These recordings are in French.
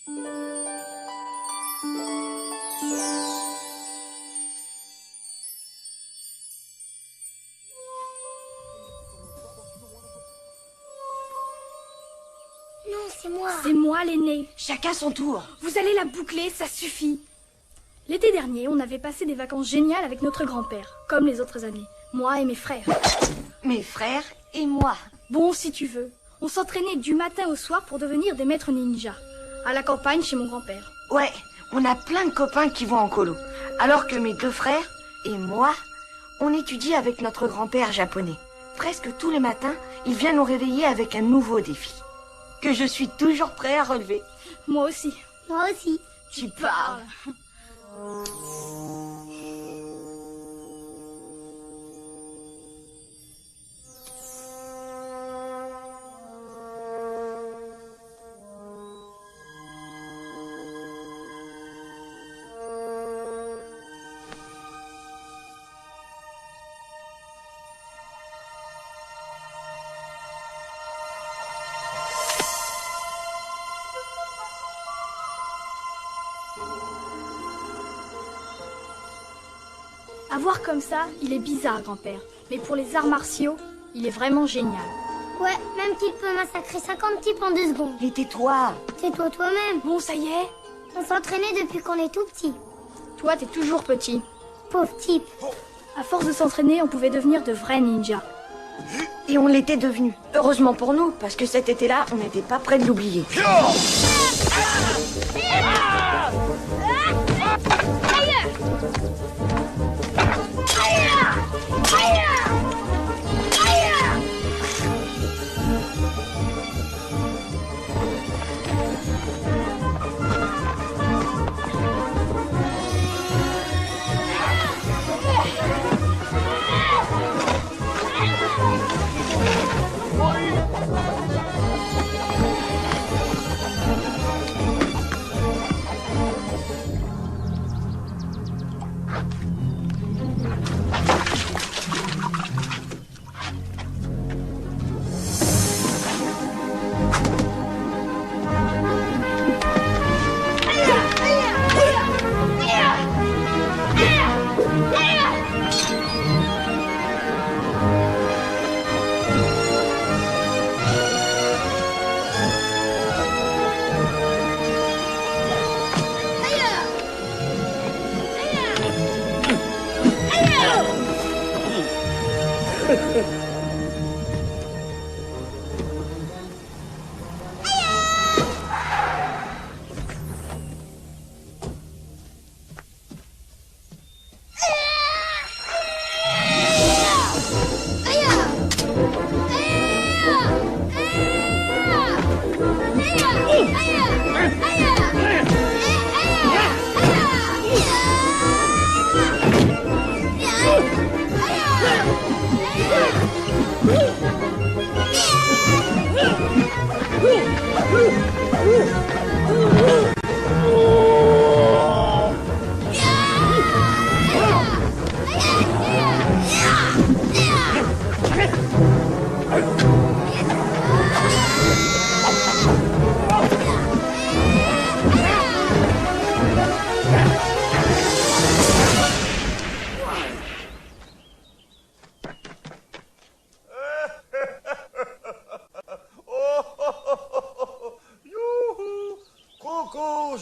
Non, c'est moi. C'est moi l'aîné. Chacun son tour. Vous allez la boucler, ça suffit. L'été dernier, on avait passé des vacances géniales avec notre grand-père, comme les autres années. Moi et mes frères. Mes frères et moi. Bon, si tu veux. On s'entraînait du matin au soir pour devenir des maîtres ninja. À la campagne chez mon grand-père. Ouais, on a plein de copains qui vont en colo. Alors que mes 2 frères et moi, on étudie avec notre grand-père japonais. Presque tous les matins, il vient nous réveiller avec un nouveau défi. Que je suis toujours prêt à relever. Moi aussi. Moi aussi. Tu parles. À voir comme ça, il est bizarre, grand-père. Mais pour les arts martiaux, il est vraiment génial. Ouais, même qu'il peut massacrer 50 types en 2 secondes. Et tais-toi. C'est toi toi-même. Bon, ça y est. On s'entraînait depuis qu'on est tout petit. Toi, t'es toujours petit. Pauvre type. À force de s'entraîner, on pouvait devenir de vrais ninjas. Et on l'était devenu. Heureusement pour nous, parce que cet été-là, on n'était pas prêt de l'oublier.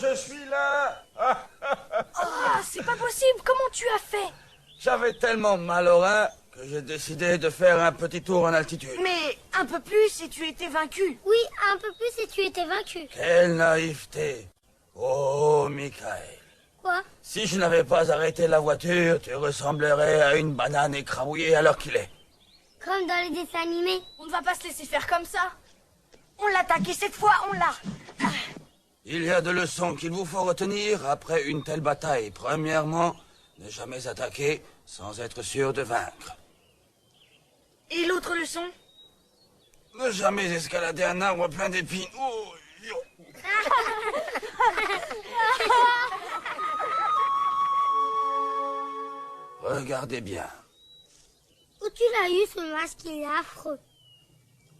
Je suis là. Ah, c'est pas possible. Comment tu as fait? J'avais tellement mal au rein que j'ai décidé de faire un petit tour en altitude. Mais un peu plus si tu étais vaincu. Oui, un peu plus et tu étais vaincu. Quelle naïveté. Oh, Michael. Quoi? Si je n'avais pas arrêté la voiture, tu ressemblerais à une banane écrabouillée à l'heure qu'il est. Comme dans les dessins animés. On ne va pas se laisser faire comme ça. On l'a attaqué cette fois, on l'a. Il y a 2 leçons qu'il vous faut retenir après une telle bataille. Premièrement, ne jamais attaquer sans être sûr de vaincre. Et l'autre leçon? Ne jamais escalader un arbre plein d'épines. Oh, regardez bien. Où tu l'as eu ce masque, il est affreux.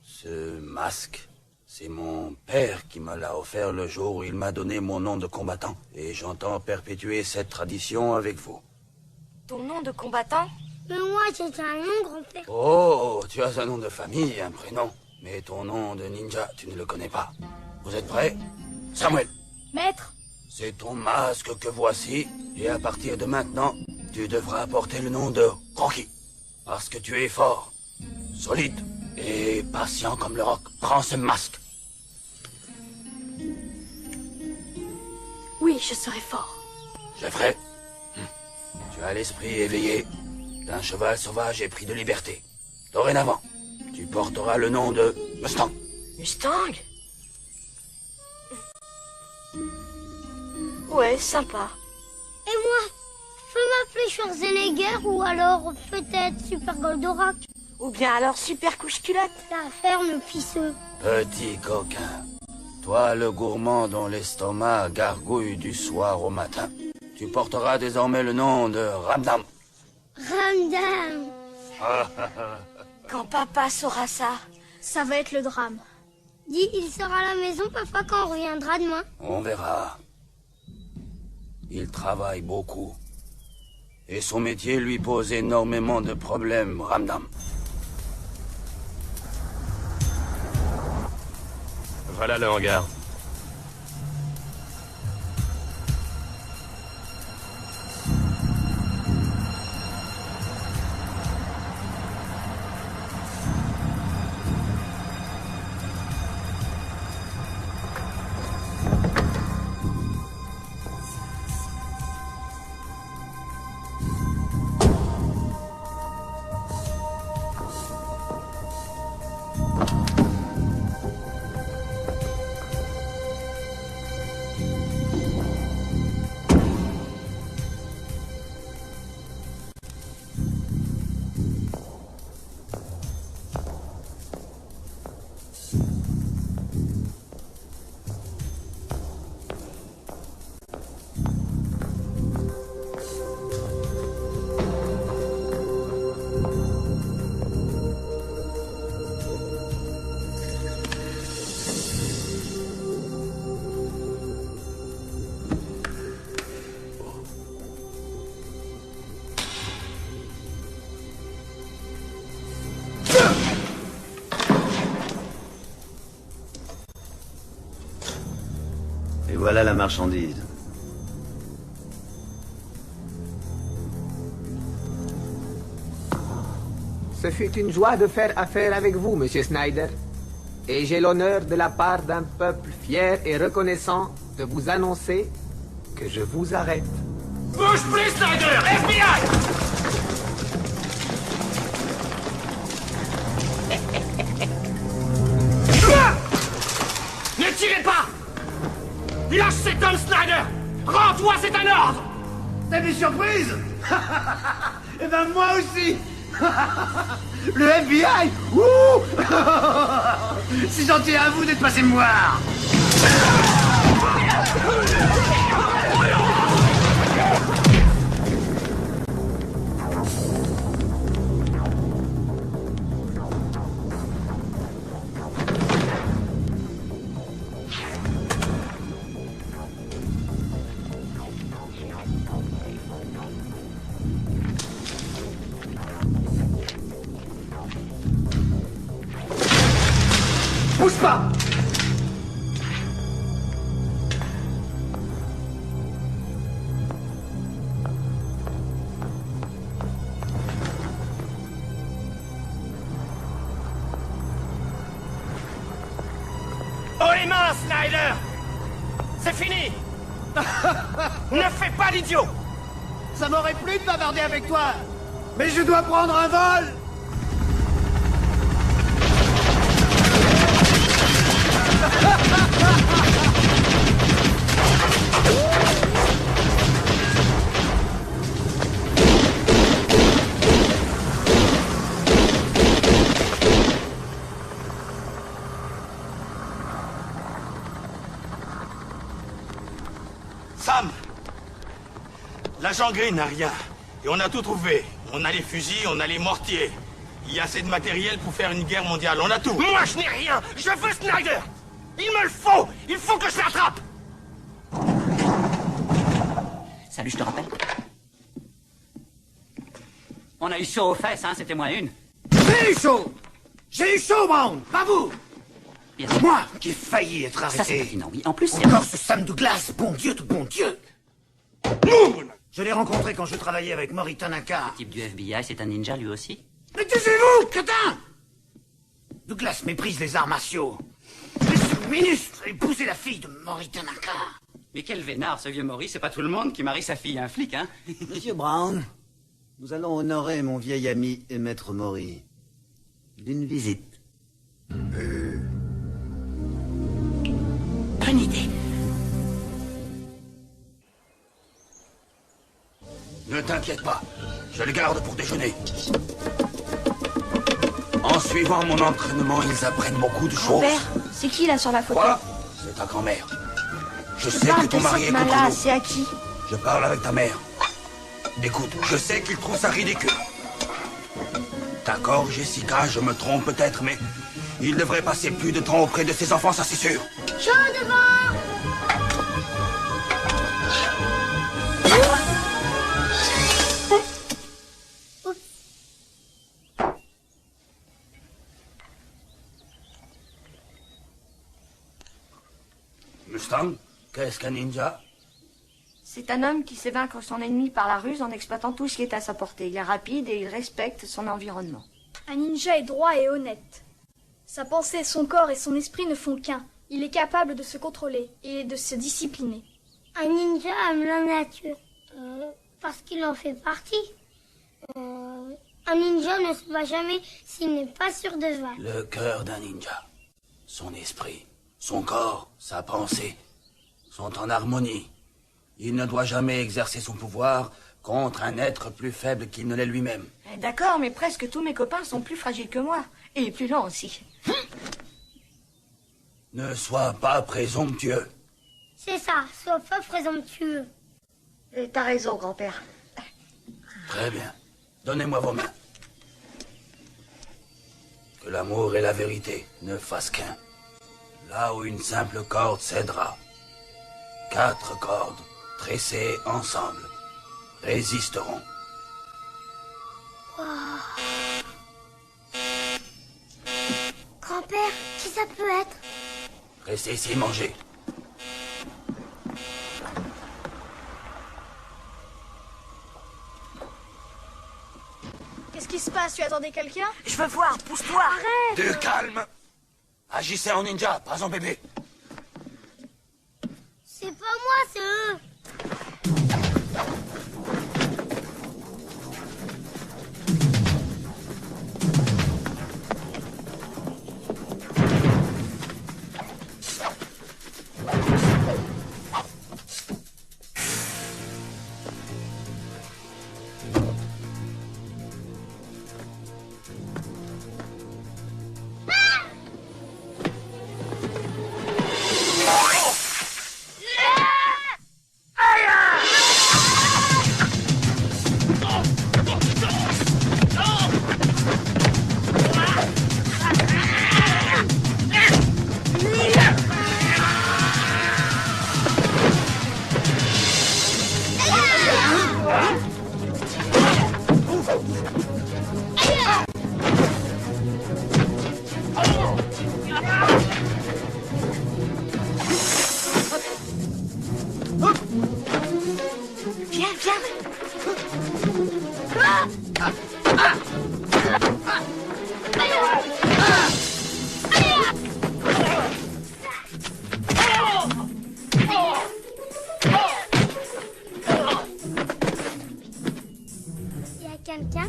Ce masque, C'est mon père qui me l'a offert le jour où il m'a donné mon nom de combattant. Et j'entends perpétuer cette tradition avec vous. Ton nom de combattant? Mais moi, j'ai un nom, grand-père. Oh, tu as un nom de famille, un prénom. Mais ton nom de ninja, tu ne le connais pas. Vous êtes prêts? Samuel, Maître, c'est ton masque que voici. Et à partir de maintenant, tu devras porter le nom de Rocky. Parce que tu es fort, solide et patient comme le roc. Prends ce masque. oui, je serai fort. Jeffrey, tu as l'esprit éveillé d'un cheval sauvage et pris de liberté. Dorénavant, tu porteras le nom de Mustang. Mustang? Ouais, sympa. Et moi, je peux m'appeler Schwarzenegger ou alors peut-être Super Goldorak. Ou bien alors super couche-culotte. La ferme pisseux. Petit coquin, toi le gourmand dont l'estomac gargouille du soir au matin, tu porteras désormais le nom de Ramdam. Ramdam. Quand papa saura ça. Ça va être le drame. Dis, il sera à la maison, papa, quand on reviendra demain. On verra. Il travaille beaucoup. Et son métier lui pose énormément de problèmes, Ramdam. Voilà le hangar. Et voilà la marchandise. Ce fut une joie de faire affaire avec vous, Monsieur Snyder. Et j'ai l'honneur de la part d'un peuple fier et reconnaissant de vous annoncer que je vous arrête. Bouge plus, Snyder! FBI! Ne tirez pas! Lâche cet homme, Snyder! Rends-toi, c'est un ordre! T'as des surprises? Eh ben moi aussi. Le FBI. Ouh. C'est gentil à vous d'être passé me voir. Bouge pas! Oh les mains, Snyder! C'est fini! Ne fais pas l'idiot! Ça m'aurait plu de bavarder avec toi, mais je dois prendre un vol! Sam! L'agent Green n'a rien. Et on a tout trouvé. On a les fusils, on a les mortiers. Il y a assez de matériel pour faire une guerre mondiale. On a tout. Moi, je n'ai rien. Je veux Snyder. Il me le faut! Il faut que je l'attrape! Salut, je te rappelle. On a eu chaud aux fesses, hein, c'était moins une. J'ai eu chaud! J'ai eu chaud, Brown! Pas vous! Bien sûr. Moi, qui ai failli être Ça, c'est arrêté. pertinent, oui. En plus, c'est... Encore ce Sam Douglas, bon Dieu de bon Dieu! Moon! Je l'ai rencontré quand je travaillais avec Mori Tanaka. Le type du FBI, c'est un ninja, lui aussi. Mais taisez-vous, crétin! Douglas méprise les arts martiaux. Ce ministre a épousé la fille de Mori Tanaka. Mais quel vénard, ce vieux Maurice, c'est pas tout le monde qui marie sa fille à un flic, hein. Monsieur Brown, nous allons honorer mon vieil ami et maître Mori d'une visite. Bonne idée. Ne t'inquiète pas, je le garde pour déjeuner. En suivant mon entraînement, ils apprennent beaucoup de choses. Père, c'est qui là sur la photo? Quoi? C'est ta grand-mère. Je sais Parle que ton de mari cette est contre main-là, nous. c'est à qui? Je parle avec ta mère. Écoute, je sais qu'il trouve ça ridicule. D'accord, Jessica, je me trompe peut-être, mais il devrait passer plus de temps auprès de ses enfants, ça c'est sûr. Chaud devant! Mustang, qu'est-ce qu'un ninja? C'est un homme qui sait vaincre son ennemi par la ruse en exploitant tout ce qui est à sa portée. Il est rapide et il respecte son environnement. Un ninja est droit et honnête. Sa pensée, son corps et son esprit ne font qu'un. Il est capable de se contrôler et de se discipliner. Un ninja aime la nature. Parce qu'il en fait partie. Un ninja ne se bat jamais s'il n'est pas sûr de se battre. Le cœur d'un ninja, son esprit, son corps, sa pensée, sont en harmonie. Il ne doit jamais exercer son pouvoir contre un être plus faible qu'il ne l'est lui-même. D'accord, mais presque tous mes copains sont plus fragiles que moi. Et plus lents aussi. Ne sois pas présomptueux. C'est ça, sois pas présomptueux. Et t'as raison, grand-père. Très bien. Donnez-moi vos mains. Que l'amour et la vérité ne fassent qu'un. Là où une simple corde cédera, 4 cordes tressées ensemble résisteront. Grand-père, qui ça peut être? Restez ici et mangez. Qu'est-ce qui se passe? Tu attendais quelqu'un? Je veux voir, pousse-toi. Du calme. Agissez en ninja, pas en bébé. C'est pas moi, c'est eux. Viens, viens. Il y a quelqu'un?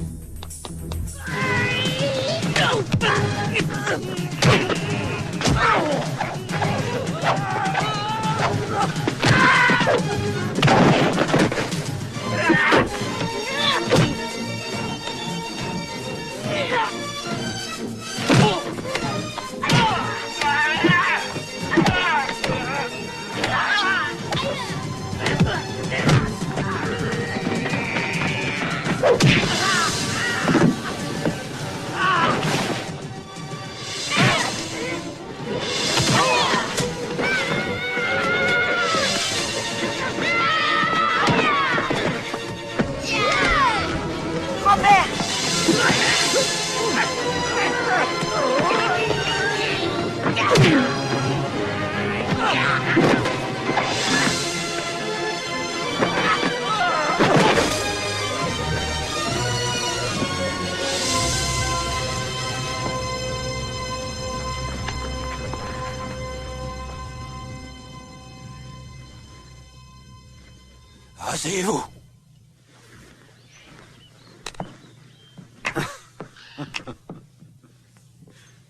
Asseyez-vous.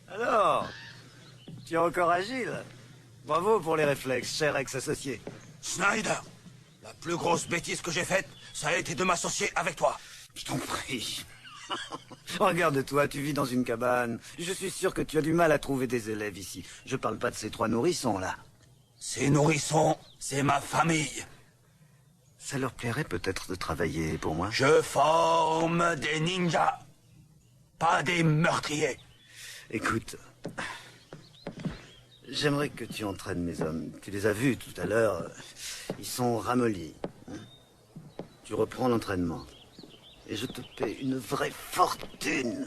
Alors, tu es encore agile. Bravo pour les réflexes, cher ex-associé. Snyder, la plus grosse bêtise que j'ai faite, ça a été de m'associer avec toi. Je t'en prie. Regarde-toi, tu vis dans une cabane. Je suis sûr que tu as du mal à trouver des élèves ici. Je parle pas de ces 3 nourrissons, là. Ces nourrissons, c'est ma famille. Ça leur plairait peut-être de travailler pour moi. Je forme des ninjas, pas des meurtriers. Écoute, j'aimerais que tu entraînes mes hommes. Tu les as vus tout à l'heure. Ils sont ramollis. Tu reprends l'entraînement. Et je te paie une vraie fortune.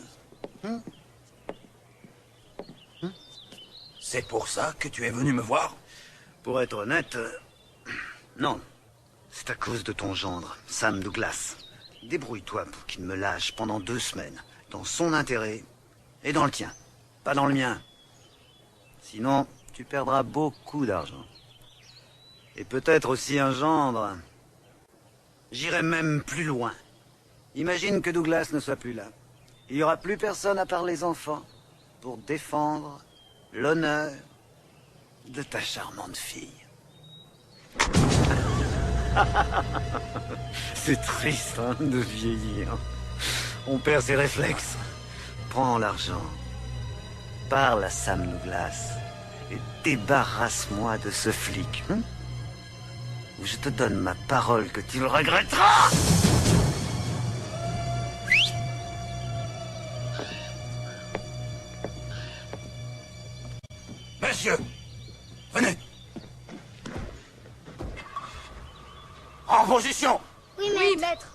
C'est pour ça que tu es venu me voir? Pour être honnête, non. C'est à cause de ton gendre, Sam Douglas. Débrouille-toi pour qu'il me lâche pendant 2 semaines. Dans son intérêt et dans le tien. Pas dans le mien. Sinon, tu perdras beaucoup d'argent. Et peut-être aussi un gendre. J'irai même plus loin. Imagine que Douglas ne soit plus là. Il n'y aura plus personne à part les enfants pour défendre l'honneur de ta charmante fille. C'est triste, hein, de vieillir. On perd ses réflexes. Prends l'argent. Parle à Sam Douglas et débarrasse-moi de ce flic. Ou je te donne ma parole que tu le regretteras. Messieurs, venez. En position. Oui, Oui, maître.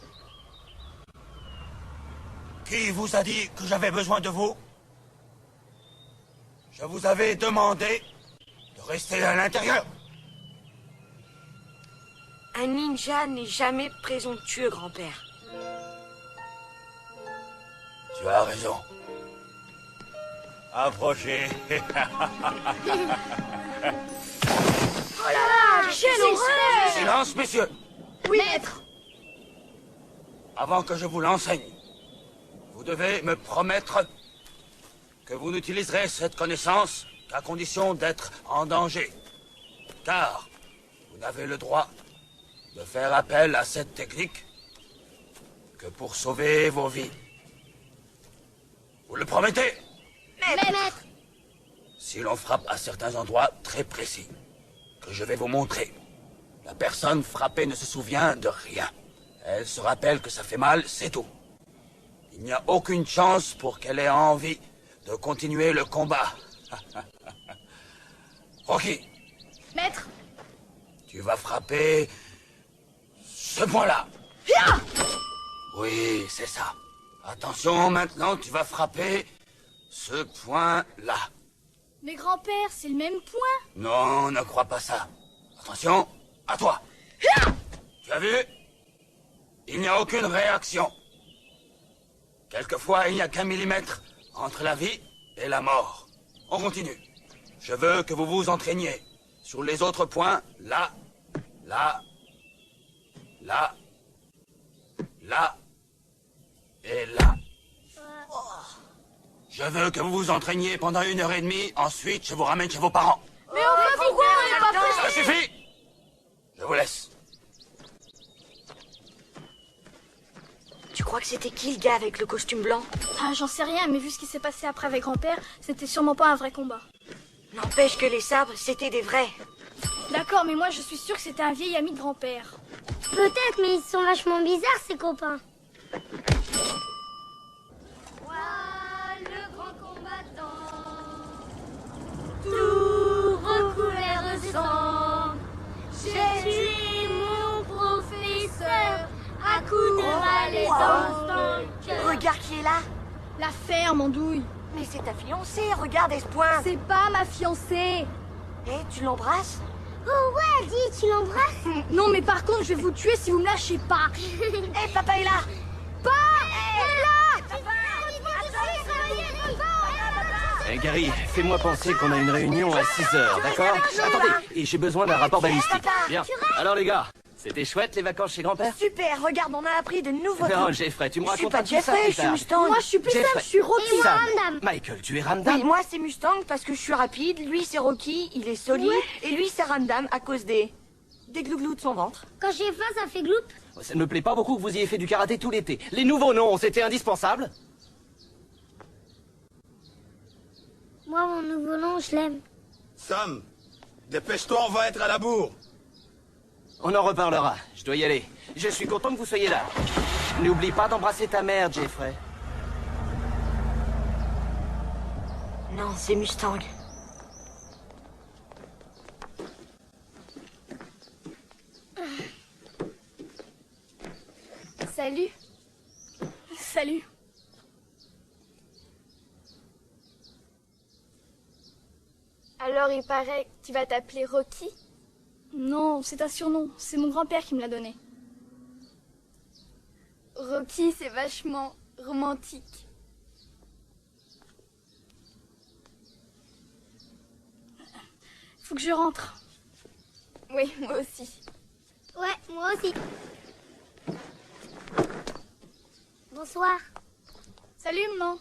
Qui vous a dit que j'avais besoin de vous? Je vous avais demandé de rester à l'intérieur. Un ninja n'est jamais présomptueux, grand-père. Tu as raison. Approchez. Oh là là, quelle horreur! Silence, messieurs. Oui, maître. Avant que je vous l'enseigne, vous devez me promettre que vous n'utiliserez cette connaissance qu'à condition d'être en danger. Car vous n'avez le droit de faire appel à cette technique que pour sauver vos vies. Vous le promettez? Maître! Si l'on frappe à certains endroits très précis, que je vais vous montrer, la personne frappée ne se souvient de rien. Elle se rappelle que ça fait mal, c'est tout. Il n'y a aucune chance pour qu'elle ait envie de continuer le combat. Rocky, Maître. tu vas frapper ce point-là. Oui, c'est ça. Attention, maintenant, tu vas frapper ce point-là. Mais grand-père, c'est le même point. Non, ne crois pas ça. Attention, à toi. Tu as vu? Il n'y a aucune réaction. Quelquefois, il n'y a qu'un millimètre entre la vie et la mort. On continue. Je veux que vous vous entraîniez sur les autres points, là, là, là, là et là. Je veux que vous vous entraîniez pendant 1h30, ensuite je vous ramène chez vos parents. Mais enfin, pourquoi on n'est pas Ça pressé? suffit! Je vous laisse. Tu crois que c'était qui le gars avec le costume blanc? Ah, j'en sais rien, mais vu ce qui s'est passé après avec grand-père, c'était sûrement pas un vrai combat. N'empêche que les sabres, c'était des vrais. D'accord, mais moi je suis sûre que c'était un vieil ami de grand-père. Peut-être, mais ils sont vachement bizarres, ces copains. Le grand combattant, tout recouvert de sang. J'ai tué mon professeur à coups de balai dans le cœur. Regarde qui est là. La ferme, andouille. Mais c'est ta fiancée, regarde, elle se pointe. C'est pas ma fiancée. Eh, tu l'embrasses? Oh ouais, dis, tu l'embrasses? Non, mais par contre, je vais vous tuer si vous me lâchez pas. Eh, papa est là. Eh Gary, fais-moi penser qu'on a une réunion à 6 heures, d'accord? Attendez, et j'ai besoin d'un rapport balistique. Bien. Alors les gars, C'était chouette les vacances chez grand-père? Super, regarde, on a appris de nouveaux Non, trucs. Jeffrey, tu me Je suis racontes pas tout ça Jeffrey, plus je suis tard. Mustang. Moi, je suis plus Sam, Jeffrey. je suis Rocky. Et moi, Sam. Ramdam. Michael, tu es Ramdam? Oui, moi c'est Mustang parce que je suis rapide, lui c'est Rocky, il est solide, et lui c'est Ramdam à cause des glouglous de son ventre. Quand j'ai faim, ça fait gloup. Ça ne me plaît pas beaucoup que vous ayez fait du karaté tout l'été. Les nouveaux noms, c'était indispensable. Moi, mon nouveau nom, je l'aime. Sam, dépêche-toi, on va être à la bourre. On en reparlera. Je dois y aller. Je suis content que vous soyez là. N'oublie pas d'embrasser ta mère, Jeffrey. Non, c'est Mustang. Salut. Salut. Alors il paraît que tu vas t'appeler Rocky? Non, c'est un surnom. C'est mon grand-père qui me l'a donné. Rocky, c'est vachement romantique. Faut que je rentre. Oui, moi aussi. Ouais, moi aussi. Bonsoir. Salut, maman.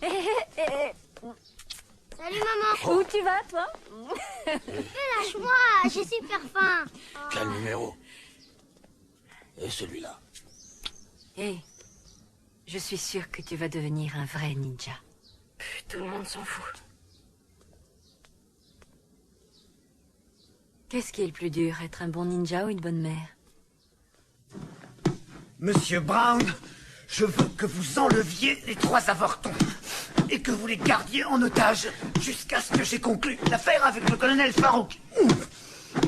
Salut, maman. Où tu vas, toi? Lâche-moi, j'ai super faim. Quel numéro? Et celui-là? Hé, je suis sûre que tu vas devenir un vrai ninja. Tout le monde s'en fout. Qu'est-ce qui est le plus dur, être un bon ninja ou une bonne mère? Monsieur Brown, je veux que vous enleviez les 3 avortons et que vous les gardiez en otage jusqu'à ce que j'ai conclu l'affaire avec le colonel Farouk.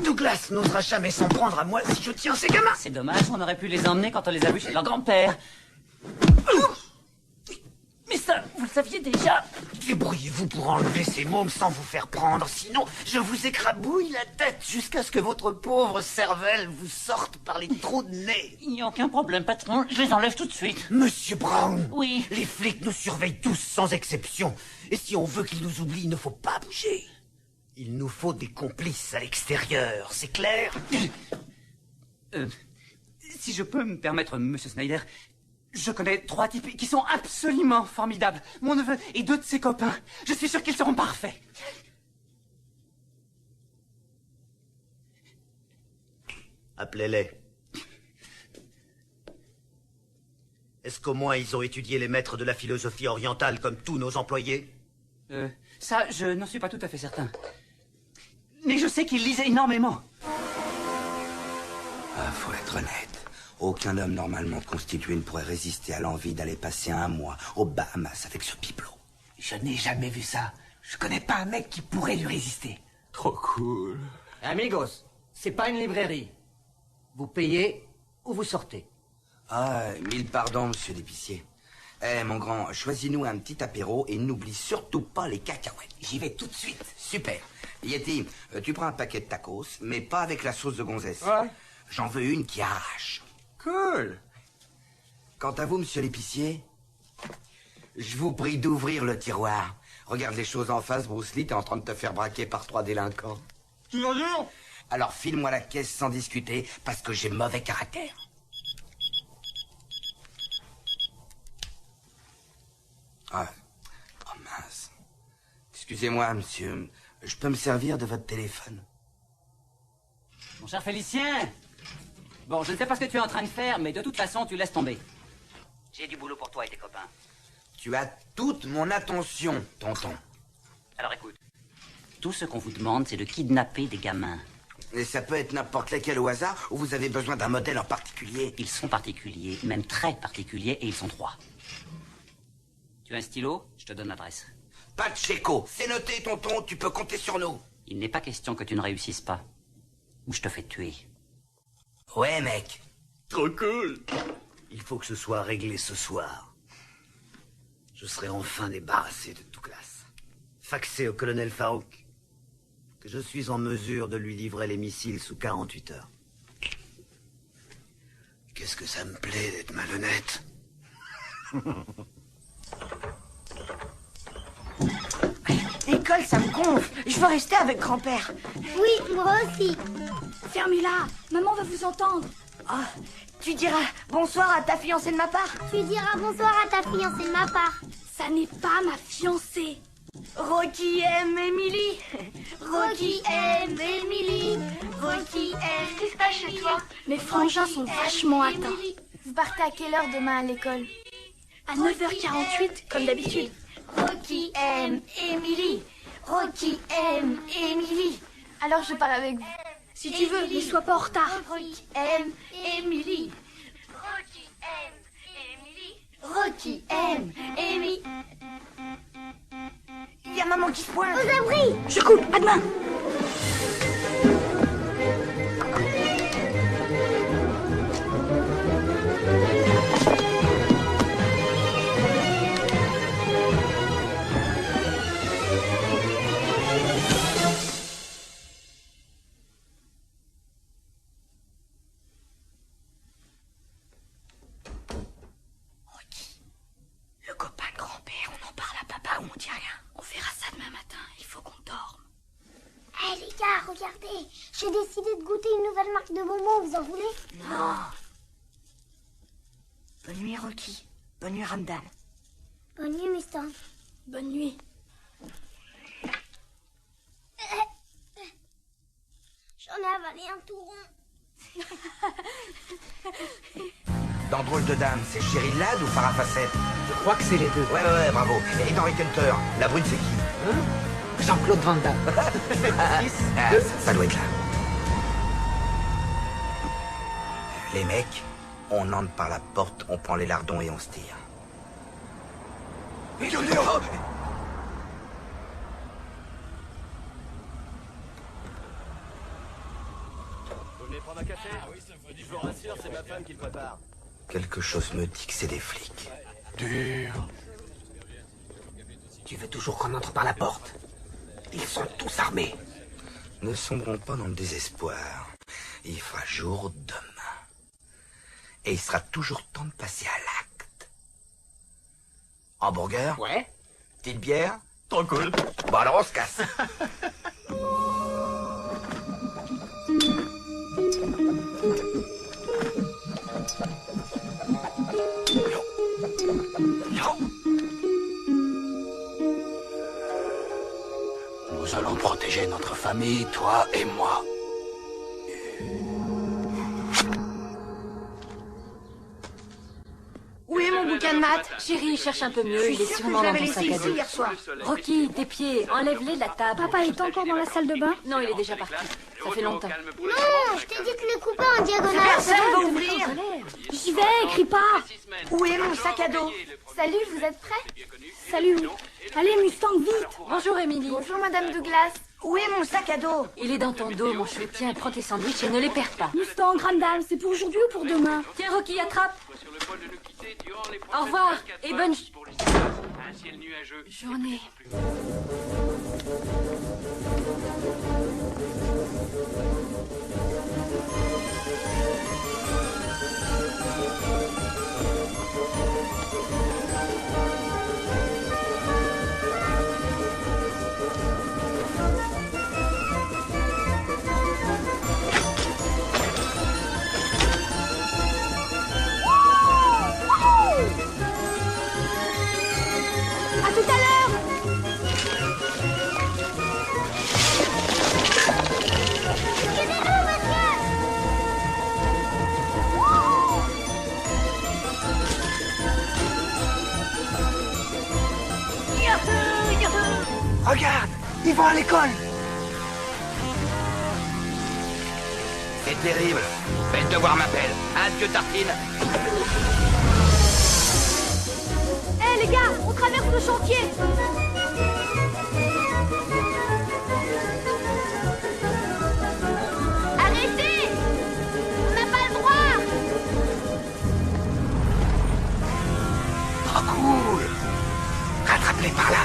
Douglas n'osera jamais s'en prendre à moi si je tiens ces gamins. C'est dommage, on aurait pu les emmener quand on les a vus chez leur grand-père. Mais ça, vous le saviez déjà. Débrouillez-vous pour enlever ces mômes sans vous faire prendre, sinon je vous écrabouille la tête jusqu'à ce que votre pauvre cervelle vous sorte par les trous de nez. Il n'y a aucun problème, patron, je les enlève tout de suite. Monsieur Brown, Oui. les flics nous surveillent tous sans exception. Et si on veut qu'ils nous oublient, il ne faut pas bouger. Il nous faut des complices à l'extérieur, c'est clair? Si je peux me permettre, monsieur Snyder, je connais 3 types qui sont absolument formidables. Mon neveu et 2 de ses copains. Je suis sûr qu'ils seront parfaits. Appelez-les. Est-ce qu'au moins ils ont étudié les maîtres de la philosophie orientale comme tous nos employés? Ça, je n'en suis pas tout à fait certain. Mais je sais qu'ils lisent énormément. Ah, faut être honnête. Aucun homme normalement constitué ne pourrait résister à l'envie d'aller passer un mois aux Bahamas avec ce bibelot. Je n'ai jamais vu ça. Je connais pas un mec qui pourrait lui résister. Trop cool. Amigos, c'est pas une librairie. Vous payez ou vous sortez. Ah, 1000 pardons, monsieur l'épicier. Eh, mon grand, choisis-nous un petit apéro et n'oublie surtout pas les cacahuètes. J'y vais tout de suite. Super. Yeti, tu prends un paquet de tacos, mais pas avec la sauce de gonzesse. Ouais. J'en veux une qui arrache. Cool. Quant à vous, monsieur l'épicier, je vous prie d'ouvrir le tiroir. Regarde les choses en face, Bruce Lee, t'es en train de te faire braquer par 3 délinquants. Tu vas dire? Alors file-moi la caisse sans discuter, parce que j'ai mauvais caractère. Ah, oh mince. Excusez-moi, monsieur, je peux me servir de votre téléphone? Mon cher Félicien. Bon, je ne sais pas ce que tu es en train de faire, mais de toute façon, tu laisses tomber. J'ai du boulot pour toi et tes copains. Tu as toute mon attention, tonton. Alors écoute, tout ce qu'on vous demande, c'est de kidnapper des gamins. Et ça peut être n'importe lequel au hasard, ou vous avez besoin d'un modèle en particulier? Ils sont particuliers, même très particuliers, et ils sont 3. Tu as un stylo? Je te donne l'adresse. Pacheco, c'est noté, tonton, tu peux compter sur nous. Il n'est pas question que tu ne réussisses pas, ou je te fais tuer. Ouais, mec. Trop cool. Il faut que ce soit réglé ce soir. Je serai enfin débarrassé de Douglas. Faxé au colonel Farouk que je suis en mesure de lui livrer les missiles sous 48 heures. Qu'est-ce que ça me plaît d'être malhonnête. L'école, ça me gonfle. Je veux rester avec grand-père. Oui, moi aussi. Fermez-la. Maman va vous entendre. Ah, tu diras bonsoir à ta fiancée de ma part. Tu diras bonsoir à ta fiancée de ma part. Ça n'est pas ma fiancée. Rocky aime Emily. Rocky aime Emily. Rocky aime. Qu'est-ce qui se passe chez toi? Mes frangins sont vachement atteints. Vous partez à quelle heure demain à l'école? À 9h48, comme d'habitude. Rocky aime Emily. Rocky aime Emily. Alors je pars avec vous. Si tu veux, mais sois pas en retard. Rocky aime Emily. Rocky aime Emily. Rocky aime Emily. Il y a maman qui se pointe. Aux abris. Je coupe, à demain. Le copain de grand-père, on en parle à papa ou on dit rien? On verra ça demain matin, il faut qu'on dorme. Hé les gars, regardez. J'ai décidé de goûter une nouvelle marque de bonbons, vous en voulez? Non. Bonne nuit, Rocky. Bonne nuit, Ramdan. Bonne nuit, Mustang. Bonne nuit. J'en ai avalé un tout rond. Dans Drôle de Dame, c'est Cheryl Ladd ou Farah Fawcett? Je crois que c'est les deux. Ouais, bravo. Et dans Rick Hunter, la brune, c'est qui? Jean-Claude Van Damme. Ça doit être là. Les mecs, on entre par la porte, on prend les lardons et on se tire. Vous venez prendre un café? Je vous rassure, c'est ma femme qui le prépare. Quelque chose me dit que c'est des flics. Dur. Tu veux toujours qu'on entre par la porte? Ils sont tous armés. Ne sombrons pas dans le désespoir. Il fera jour demain. Et il sera toujours temps de passer à l'acte. Hamburger? Ouais. Petite bière? Trop cool. Bon alors on se casse. Nous allons protéger notre famille, toi et moi. Où est mon bouquin de maths? Chérie, cherche un peu mieux, il est sûrement dans ton sac à dos. Hier soir. Rocky, tes pieds, enlève-les de la table. Papa est encore dans la salle de bain? Non, il est déjà parti. Ça fait longtemps. Non, je t'ai dit de les couper en diagonale. Personne va ouvrir. J'y vais, crie pas. Où est mon sac à dos? Salut, vous êtes prêts? Salut. Allez, Mustang, vite. Bonjour, Émilie. Bonjour, Madame Douglas. Où est mon sac à dos? Il est dans ton dos, mon chou. Tiens, prends tes sandwichs et ne les perds pas. Mustang, Ramdan, c'est pour aujourd'hui ou pour demain? Tiens, Rocky, attrape. Au revoir et bonne journée. À tout à l'heure. Regarde, ils vont à l'école. C'est terrible. Mais le devoir m'appelle. Adieu, Tartine. Hé les gars, on traverse le chantier. Arrêtez! On n'a pas le droit! Trop cool. Rattrape-les par là.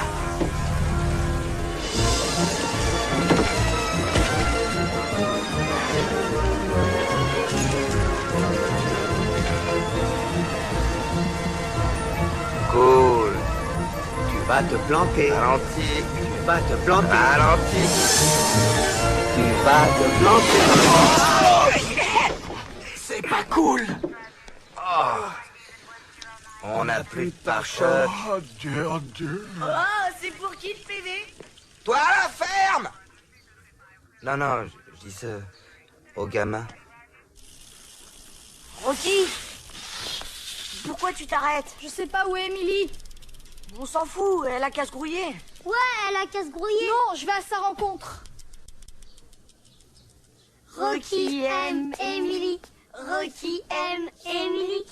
Cool. Tu vas te planter. Ralenti. Tu vas te planter. Ralenti. Tu vas te planter. C'est C'est pas cool. Oh. On n'a plus de pare-choc. Oh Dieu. Oh, c'est pour qui le PV? Toi, la ferme! Non, je dis ça aux gamins. Rocky, pourquoi tu t'arrêtes? Je sais pas où est Emily. On s'en fout, elle a qu'à se grouiller. Ouais, elle a qu'à se grouiller. Non, je vais à sa rencontre. Rocky aime Emily. Rocky aime Emily.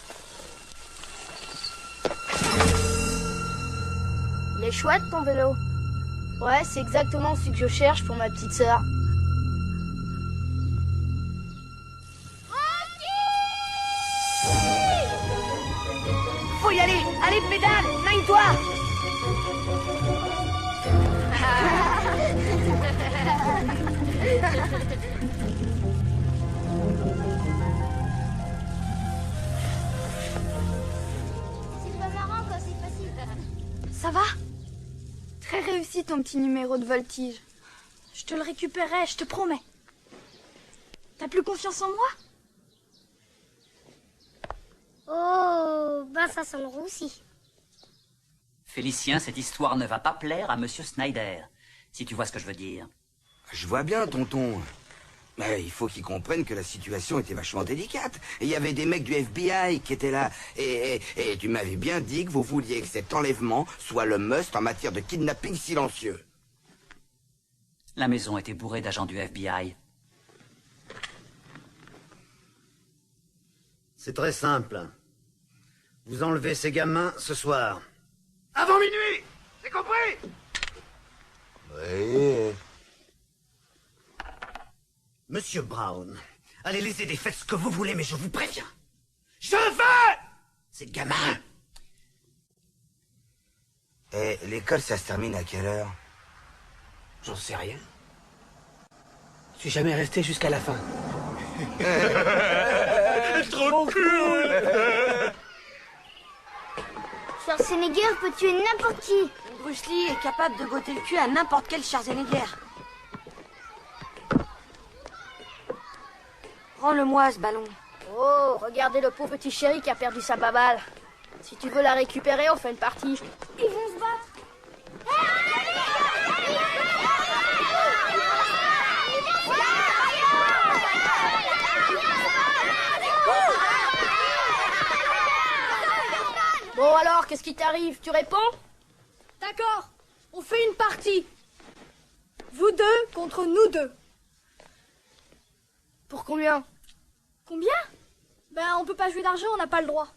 Il est chouette ton vélo. Ouais, c'est exactement ce que je cherche pour ma petite sœur. Faut y aller. Allez, pédale, magne-toi. C'est pas marrant quand c'est facile. Ça va? Très réussi ton petit numéro de voltige. Je te le récupérerai, je te promets. T'as plus confiance en moi? Oh, ben ça sent le roussi. Félicien, cette histoire ne va pas plaire à Monsieur Snyder, si tu vois ce que je veux dire. Je vois bien, tonton. Mais il faut qu'ils comprennent que la situation était vachement délicate. Et il y avait des mecs du FBI qui étaient là. Et tu m'avais bien dit que vous vouliez que cet enlèvement soit le must en matière de kidnapping silencieux. La maison était bourrée d'agents du FBI. C'est très simple. Vous enlevez ces gamins ce soir. Avant minuit. C'est compris? Oui. Monsieur Brown, allez les aider, faites ce que vous voulez, mais je vous préviens. Je veux ces gamins. Et l'école, ça se termine à quelle heure? J'en sais rien. Je suis jamais resté jusqu'à la fin. Trop cool. Schwarzenegger peut tuer n'importe qui. Bruce Lee est capable de goter le cul à n'importe quel Schwarzenegger. Rends-le-moi ce ballon. Oh, regardez le pauvre petit chéri qui a perdu sa baballe. Si tu veux la récupérer, on fait une partie. Ils vont se battre. Bon alors, qu'est-ce qui t'arrive? Tu réponds? D'accord, on fait une partie. Vous deux contre nous deux. Pour combien? Combien? Ben, on peut pas jouer d'argent, on n'a pas le droit.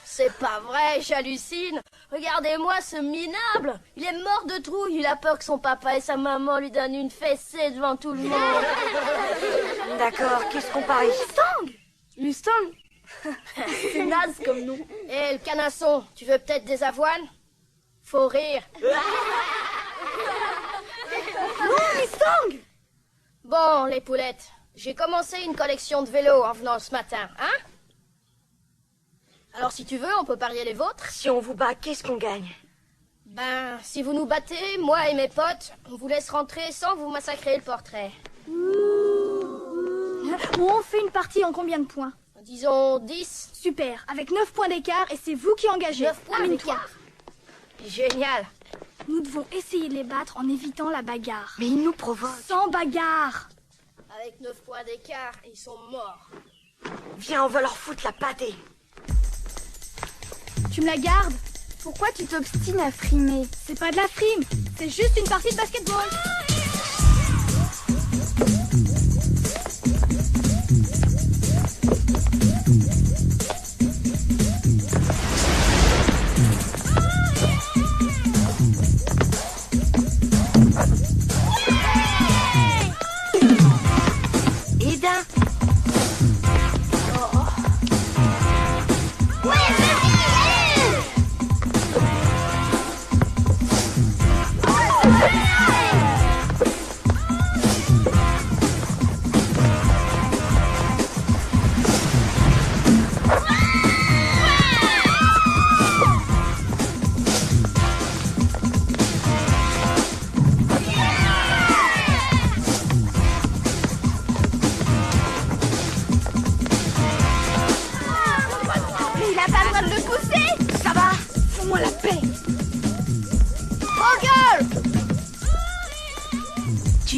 C'est pas vrai, j'hallucine. Regardez-moi ce minable. Il est mort de trouille. Il a peur que son papa et sa maman lui donnent une fessée devant tout le monde. D'accord, qu'est-ce qu'on parie? Mustang? C'est naze comme nous. Eh, le canasson, tu veux peut-être des avoines? Faut rire. Non, Mustang! Bon, les poulettes, j'ai commencé une collection de vélos en venant ce matin, hein? Alors si tu veux, on peut parier les vôtres. Si on vous bat, qu'est-ce qu'on gagne? Ben, si vous nous battez, moi et mes potes, on vous laisse rentrer sans vous massacrer le portrait. On fait une partie en combien de points? Disons 10. Super, avec 9 points d'écart et c'est vous qui engagez. 9 points d'écart. Génial. Nous devons essayer de les battre en évitant la bagarre. Mais ils nous provoquent. Sans bagarre. Avec 9 points d'écart, ils sont morts. Viens, on va leur foutre la pâtée. Tu me la gardes? Pourquoi tu t'obstines à frimer? C'est pas de la frime, c'est juste une partie de basketball. Eda.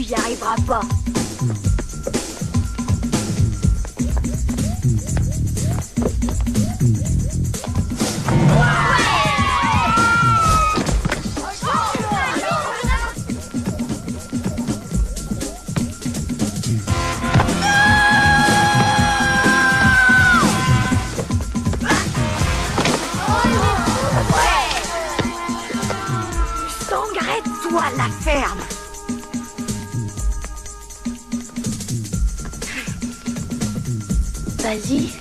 y arriveras pas. Arrête-toi la ferme. Vas-y.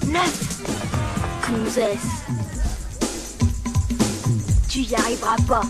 9. Gonzès. Tu y arriveras pas.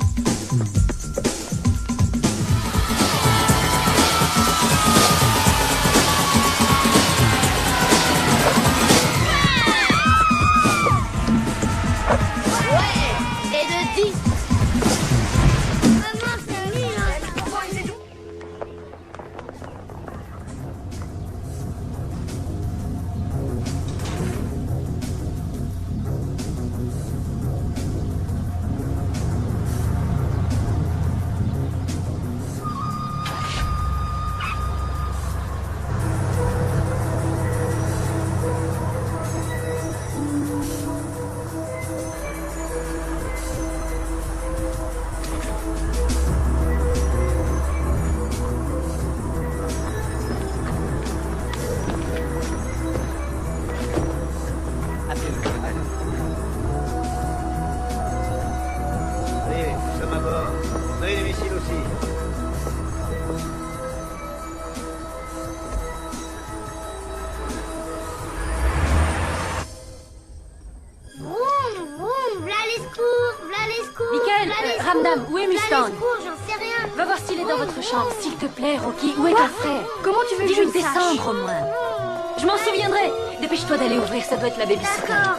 Où est Mustang? J'en sais rien. Va voir s'il est dans votre chambre. S'il te plaît, Rocky, où est ton frère? Comment tu veux que je Dis-lui le de sache? descendre au moins. Je m'en souviendrai. Dépêche-toi d'aller ouvrir, ça doit être la babysitter. D'accord.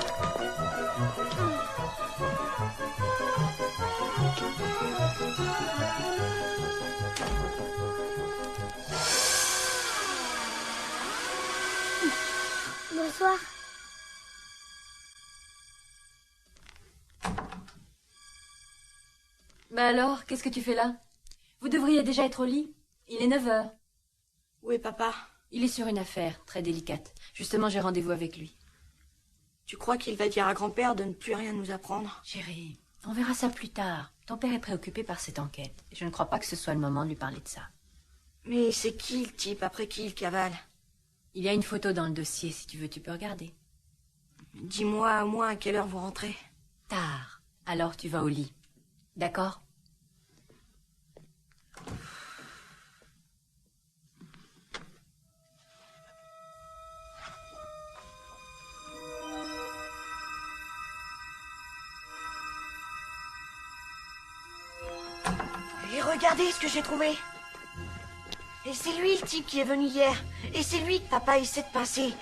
Bonsoir. Bah alors, qu'est-ce que tu fais là? Vous devriez déjà être au lit. Il est 9h. Où est papa? Il est sur une affaire très délicate. Justement, j'ai rendez-vous avec lui. Tu crois qu'il va dire à grand-père de ne plus rien nous apprendre? Chérie, on verra ça plus tard. Ton père est préoccupé par cette enquête. Je ne crois pas que ce soit le moment de lui parler de ça. Mais c'est qui le type après qui il cavale? Il y a une photo dans le dossier, si tu veux, tu peux regarder. Dis-moi au moins à quelle heure vous rentrez. Tard. Alors tu vas au lit. D'accord? Et regardez ce que j'ai trouvé. Et c'est lui le type qui est venu hier. Et c'est lui que papa essaie de pincer.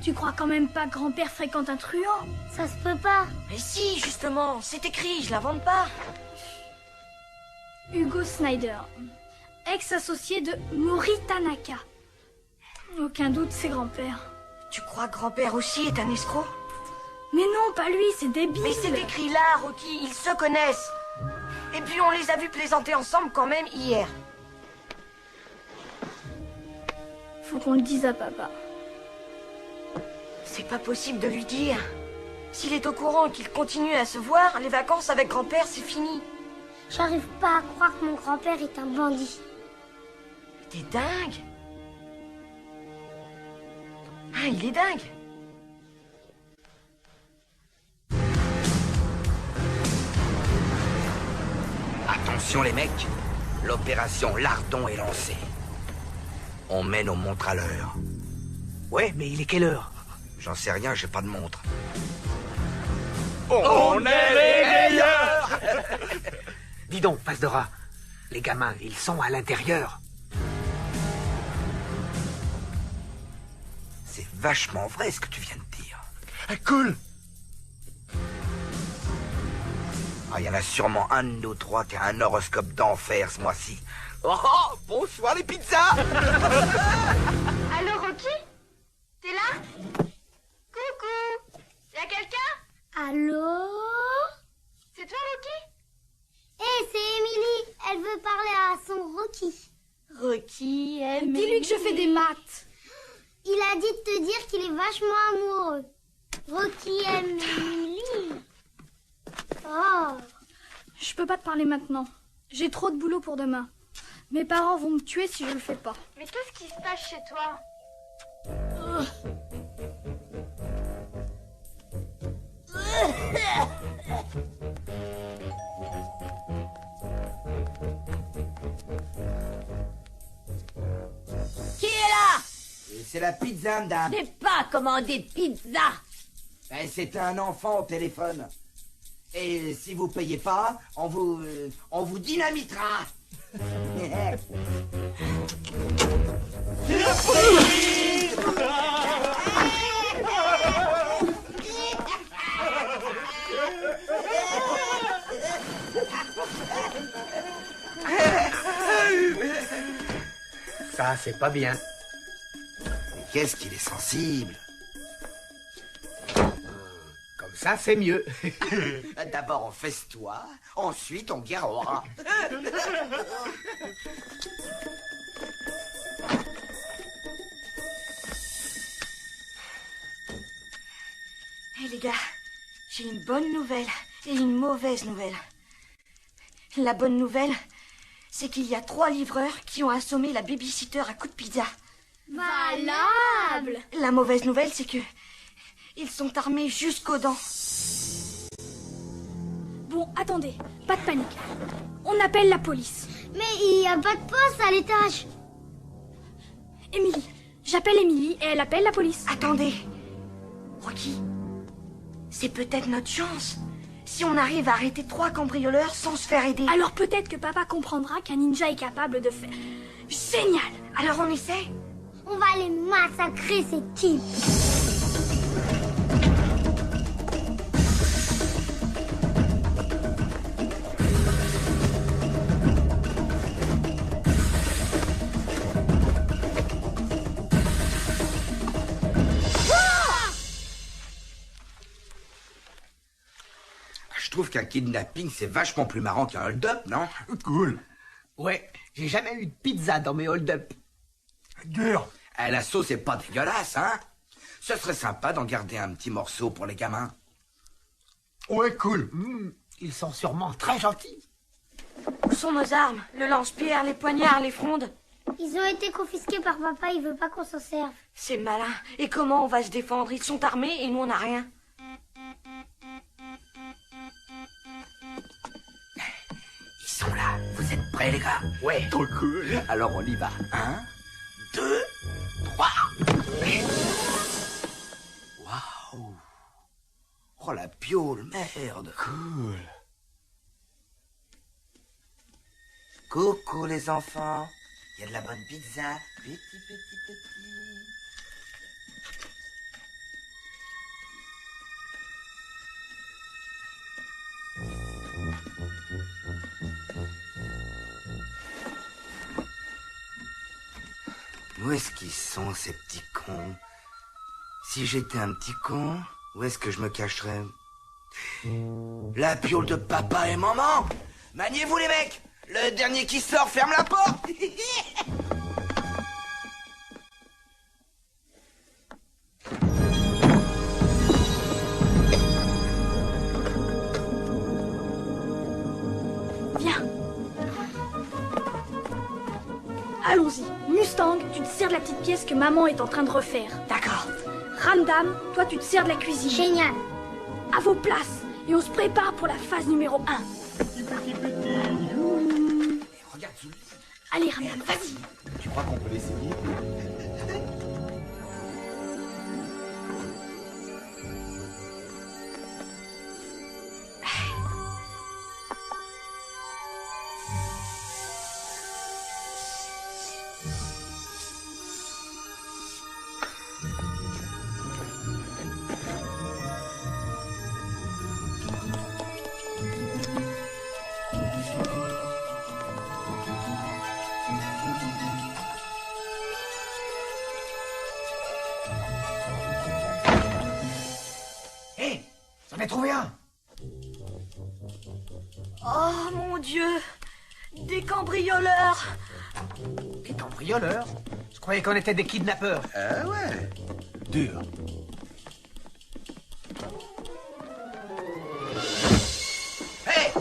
Tu crois quand même pas que grand-père fréquente un truand? Ça se peut pas. Mais si, justement, c'est écrit, je l'invente pas. Hugo Snyder, ex-associé de Mori Tanaka. Aucun doute, c'est grand-père. Tu crois que grand-père aussi est un escroc? Mais non, pas lui, c'est débile. Mais c'est écrit là, Rocky, ils se connaissent. Et puis on les a vus plaisanter ensemble quand même hier. Faut qu'on le dise à papa. C'est pas possible de lui dire. S'il est au courant qu'il continue à se voir, les vacances avec grand-père, c'est fini. J'arrive pas à croire que mon grand-père est un bandit. T'es dingue. Ah, il est dingue. Attention les mecs, l'opération Lardon est lancée. On mène nos montres à l'heure. Ouais, mais il est quelle heure? J'en sais rien, j'ai pas de montre. On est les meilleurs. Dis donc, face de rat, les gamins, ils sont à l'intérieur. C'est vachement vrai ce que tu viens de dire. Cool. Ah, il y en a sûrement un de nous trois qui a un horoscope d'enfer ce mois-ci. Oh, bonsoir les pizzas. Allô, Rocky? T'es là? Coucou? Y'a quelqu'un? Allô? C'est toi, Rocky? Hé, c'est Émilie. Elle veut parler à son Rocky. Rocky, Émilie. Dis-lui que je fais des maths. Il a dit de te dire qu'il est vachement amoureux. Rocky aime Émilie. Oh. Je peux pas te parler maintenant. J'ai trop de boulot pour demain. Mes parents vont me tuer si je le fais pas. Mais qu'est-ce qui se passe chez toi? Qui est là? C'est la pizza, madame. Je n'ai pas commandé de pizza. C'est un enfant au téléphone. Et si vous payez pas, on vous dynamitera. Ça, c'est pas bien. Mais qu'est-ce qu'il est sensible. Comme ça, c'est mieux. D'abord on festoie, ensuite on guerrera. Hé les gars, j'ai une bonne nouvelle et une mauvaise nouvelle. La bonne nouvelle, c'est qu'il y a 3 livreurs qui ont assommé la babysitter à coups de pizza. Valable. La mauvaise nouvelle, c'est que ils sont armés jusqu'aux dents. Bon, attendez, pas de panique. On appelle la police. Mais il n'y a pas de poste à l'étage. Émilie. J'appelle Émilie et elle appelle la police. Attendez. Rocky, c'est peut-être notre chance. Si on arrive à arrêter 3 cambrioleurs sans se faire aider. Alors peut-être que papa comprendra qu'un ninja est capable de faire... Génial. Alors on essaie? On va les massacrer, ces types. Je trouve qu'un kidnapping, c'est vachement plus marrant qu'un hold-up, non? Cool. Ouais, j'ai jamais eu de pizza dans mes hold-up. Dur. La sauce est pas dégueulasse, hein? Ce serait sympa d'en garder un petit morceau pour les gamins. Ouais, cool. Ils sont sûrement très gentils. Où sont nos armes? Le lance-pierre, les poignards, les frondes? Ils ont été confisqués par papa, il veut pas qu'on s'en serve. C'est malin. Et comment on va se défendre? Ils sont armés et nous on n'a rien. Ils sont là. Vous êtes prêts, les gars? Ouais. Trop cool. Alors on y va. 1, 2, 3. Waouh. Oh, la piole, merde. Cool. Coucou, les enfants. Il y a de la bonne pizza. Petit. Où est-ce qu'ils sont, ces petits cons? Si j'étais un petit con, où est-ce que je me cacherais? La piole de papa et maman! Maniez-vous, les mecs! Le dernier qui sort ferme la porte! Viens. Allons-y. Mustang, tu te sers de la petite pièce que maman est en train de refaire. D'accord. Ramdam, toi tu te sers de la cuisine. Génial. À vos places. Et on se prépare pour la phase numéro 1. Regarde sous le lit. Allez, Ramdam, vas-y. Tu crois qu'on peut l'essayer? Hé, j'en ai trouvé un. Oh mon Dieu! Des cambrioleurs! Des cambrioleurs? Je croyais qu'on était des kidnappeurs. Ah ouais? Dur. Hé!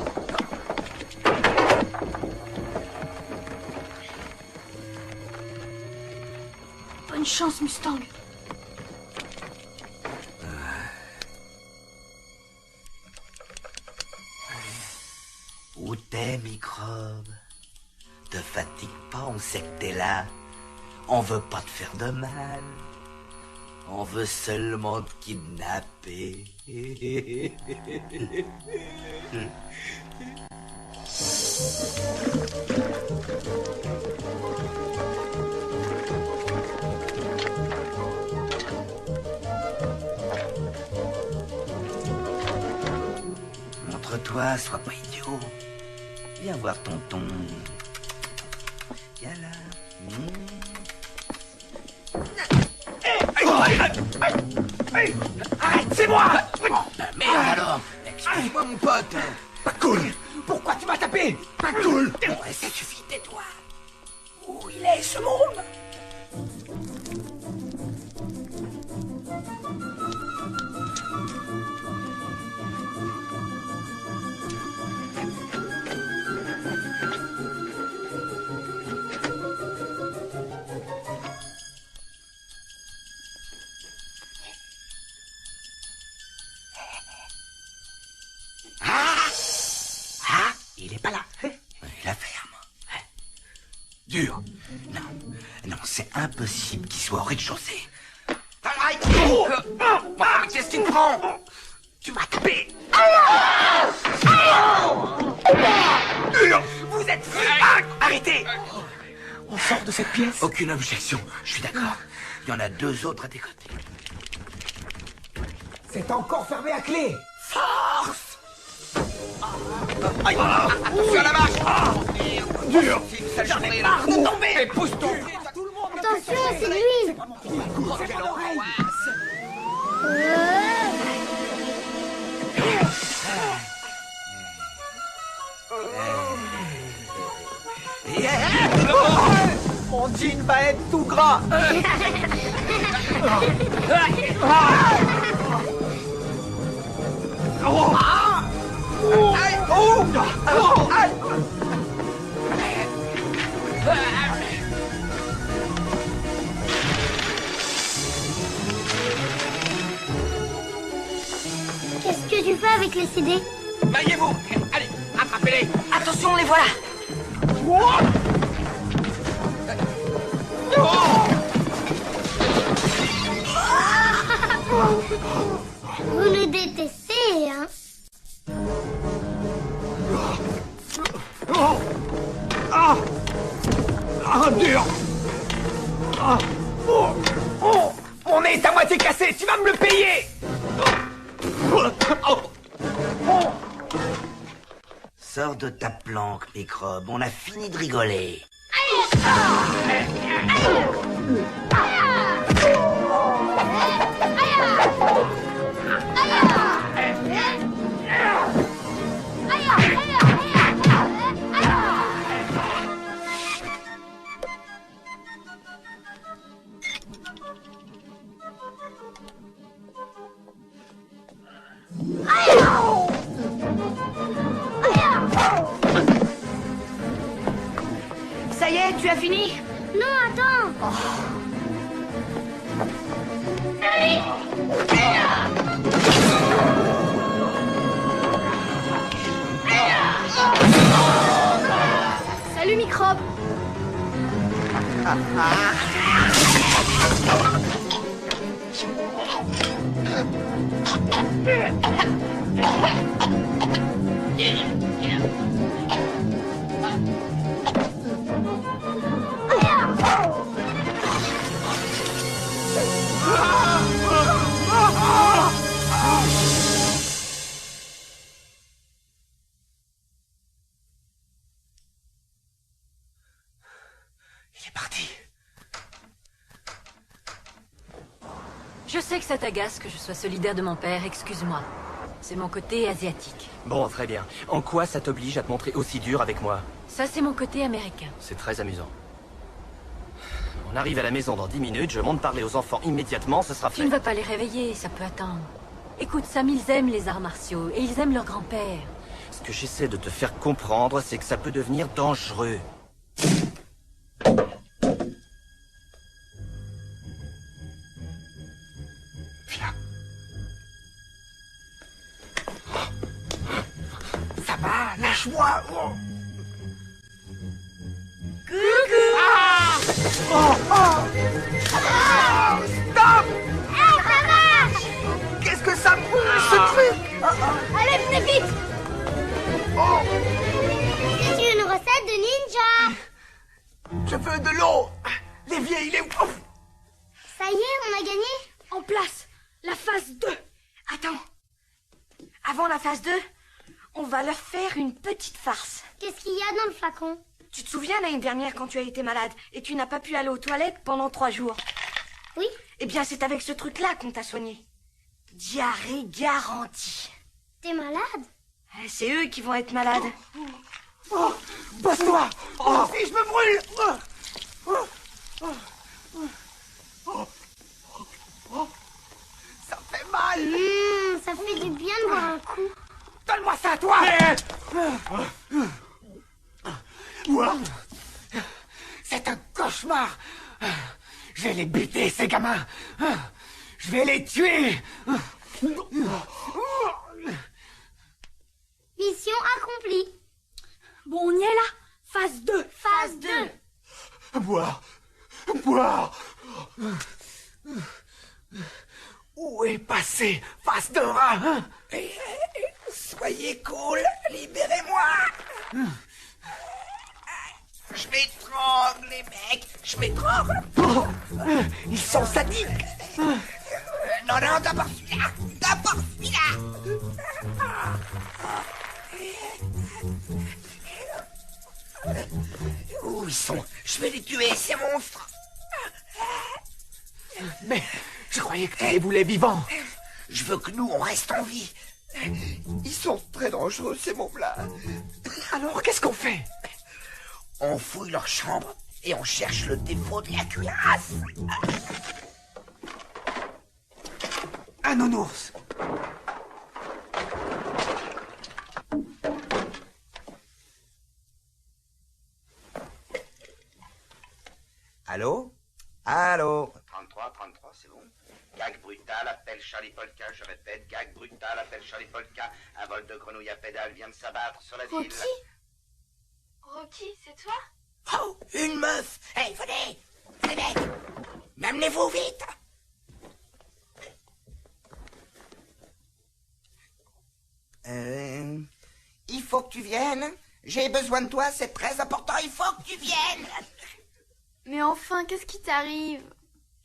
Bonne chance, Mustang. Où t'es, microbe? Te fatigue pas, on sait que t'es là. On veut pas te faire de mal. On veut seulement te kidnapper. Montre-toi, sois pas idiot. Viens voir tonton. Viens là. Arrête, c'est moi! Merde alors! Excuse-moi mon pote! Pas cool! Pourquoi tu m'as tapé? Pas cool! Ouais, ça suffit, tais-toi! Où il est ce môme? Il est pas là. La ferme. Dur. Non, non, c'est impossible qu'il soit au rez-de-chaussée. Qu'est-ce qui te prend? Tu m'as tapé. Dur. Vous êtes... Arrêtez. On sort de cette pièce? Aucune objection, je suis d'accord. Il y en a 2 autres à tes côtés. C'est encore fermé à clé. Force! Aïe! Attention à la marche! Dur! J'en ai marre de tomber! Pousse-toi! Attention, c'est lui. Mon jean va être tout gras. Qu'est-ce que tu fais avec les CD? Maillez-vous! Allez, attrapez-les! Attention, les voilà! Vous nous détestez, hein? Dur! Mon nez est à moitié cassé, tu vas me le payer! Sors de ta planque, microbe, on a fini de rigoler. Ça y est, tu as fini? Non, attends. Salut, microbe. Il est parti. Je sais que ça t'agace que je sois solidaire de mon père, excuse-moi. C'est mon côté asiatique. Bon, très bien. En quoi ça t'oblige à te montrer aussi dur avec moi? Ça, c'est mon côté américain. C'est très amusant. On arrive à la maison dans 10 minutes, je monte parler aux enfants immédiatement, ce sera fait. Tu ne vas pas les réveiller, ça peut attendre. Écoute, Sam, ils aiment les arts martiaux, et ils aiment leur grand-père. Ce que j'essaie de te faire comprendre, c'est que ça peut devenir dangereux. Viens. Ça va, lâche-moi. Oh. Coucou. Ah oh, oh. Ah, stop. Hey, ça marche. Qu'est-ce que ça brûle, ce truc? Allez, venez vite. Oh. C'est une recette de ninja. Je veux de l'eau. L'évier, il est où? Ça y est, on a gagné. En place. La phase 2. Attends. Avant la phase 2, on va leur faire une petite farce. Qu'est-ce qu'il y a dans le flacon? Tu te souviens l'année dernière quand tu as été malade et tu n'as pas pu aller aux toilettes pendant 3 jours? Oui. Eh bien, c'est avec ce truc-là qu'on t'a soigné. Diarrhée garantie. T'es malade? C'est eux qui vont être malades. Oh, passe-toi. Oh, si je me brûle. Ça fait mal. Ça fait du bien de boire un coup. Donne-moi ça, toi. Ouah. C'est un cauchemar. Je vais les buter, ces gamins. Je vais les tuer. Mission accomplie. Bon, on y est là. Phase 2. Phase 2. Boire. Boire. Où est passé Face de rat, hein? Soyez cool, libérez-moi. Je m'étrangle, les mecs, je m'étrangle. Oh, ils sont sadiques. Non, d'abord celui-là, Où ils sont? Je vais les tuer, ces monstres. Mais je croyais que tu les voulais vivants. Je veux que nous, on reste en vie. Ils sont très dangereux, ces mômes-là. Alors, qu'est-ce qu'on fait? On fouille leur chambre et on cherche le défaut de la cuirasse. Un nounours. Allô? Allô? 33, c'est bon. Gag brutal, appelle Charlie Polka, je répète, gag brutal, appelle Charlie Polka. Un vol de grenouille à pédale vient de s'abattre sur la ville. Rocky, c'est toi? Oh, une meuf! Hey, venez! Les mecs! Amenez-vous vite! Il faut que tu viennes. J'ai besoin de toi, c'est très important, il faut que tu viennes! Mais enfin, qu'est-ce qui t'arrive?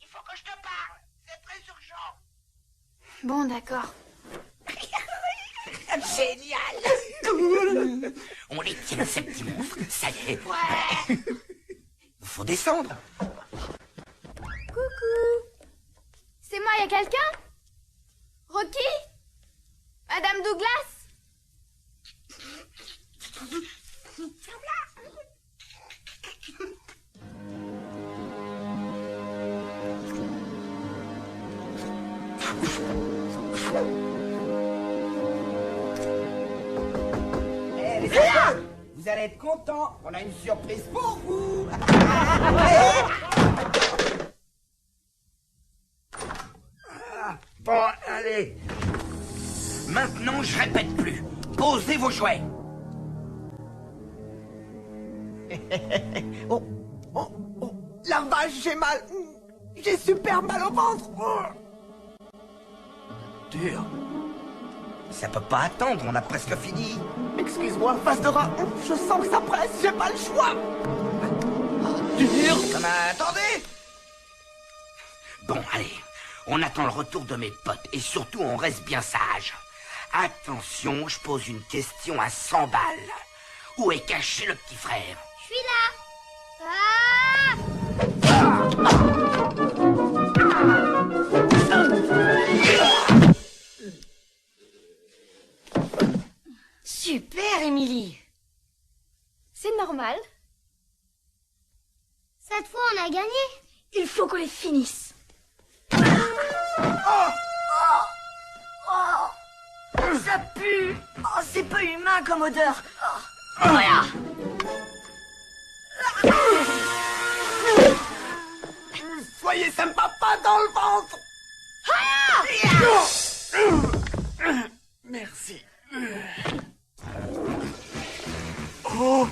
Il faut que je te parle, c'est très urgent. Bon, d'accord. Génial! On les tient, ces petits monstres, ça y est. Ouais. Faut descendre. Coucou. C'est moi, y a quelqu'un? Rocky? Madame Douglas? Vous allez être contents, on a une surprise pour vous. Bon, allez. Maintenant, je répète plus. Posez vos jouets. Oh, la vache, j'ai mal. J'ai super mal au ventre. Dur. Ça peut pas attendre, on a presque fini. Excuse-moi, face de rat. Je sens que ça presse, j'ai pas le choix. Dur. Mais attendez. Bon, allez. On attend le retour de mes potes et surtout on reste bien sage. Attention, je pose une question à 100 balles. Où est caché le petit frère? Je suis là. Cette fois, on a gagné. Il faut qu'on les finisse. Ça pue. Oh, c'est pas humain comme odeur. Voilà. Soyez sympa, pas dans le ventre. Merci. Oh.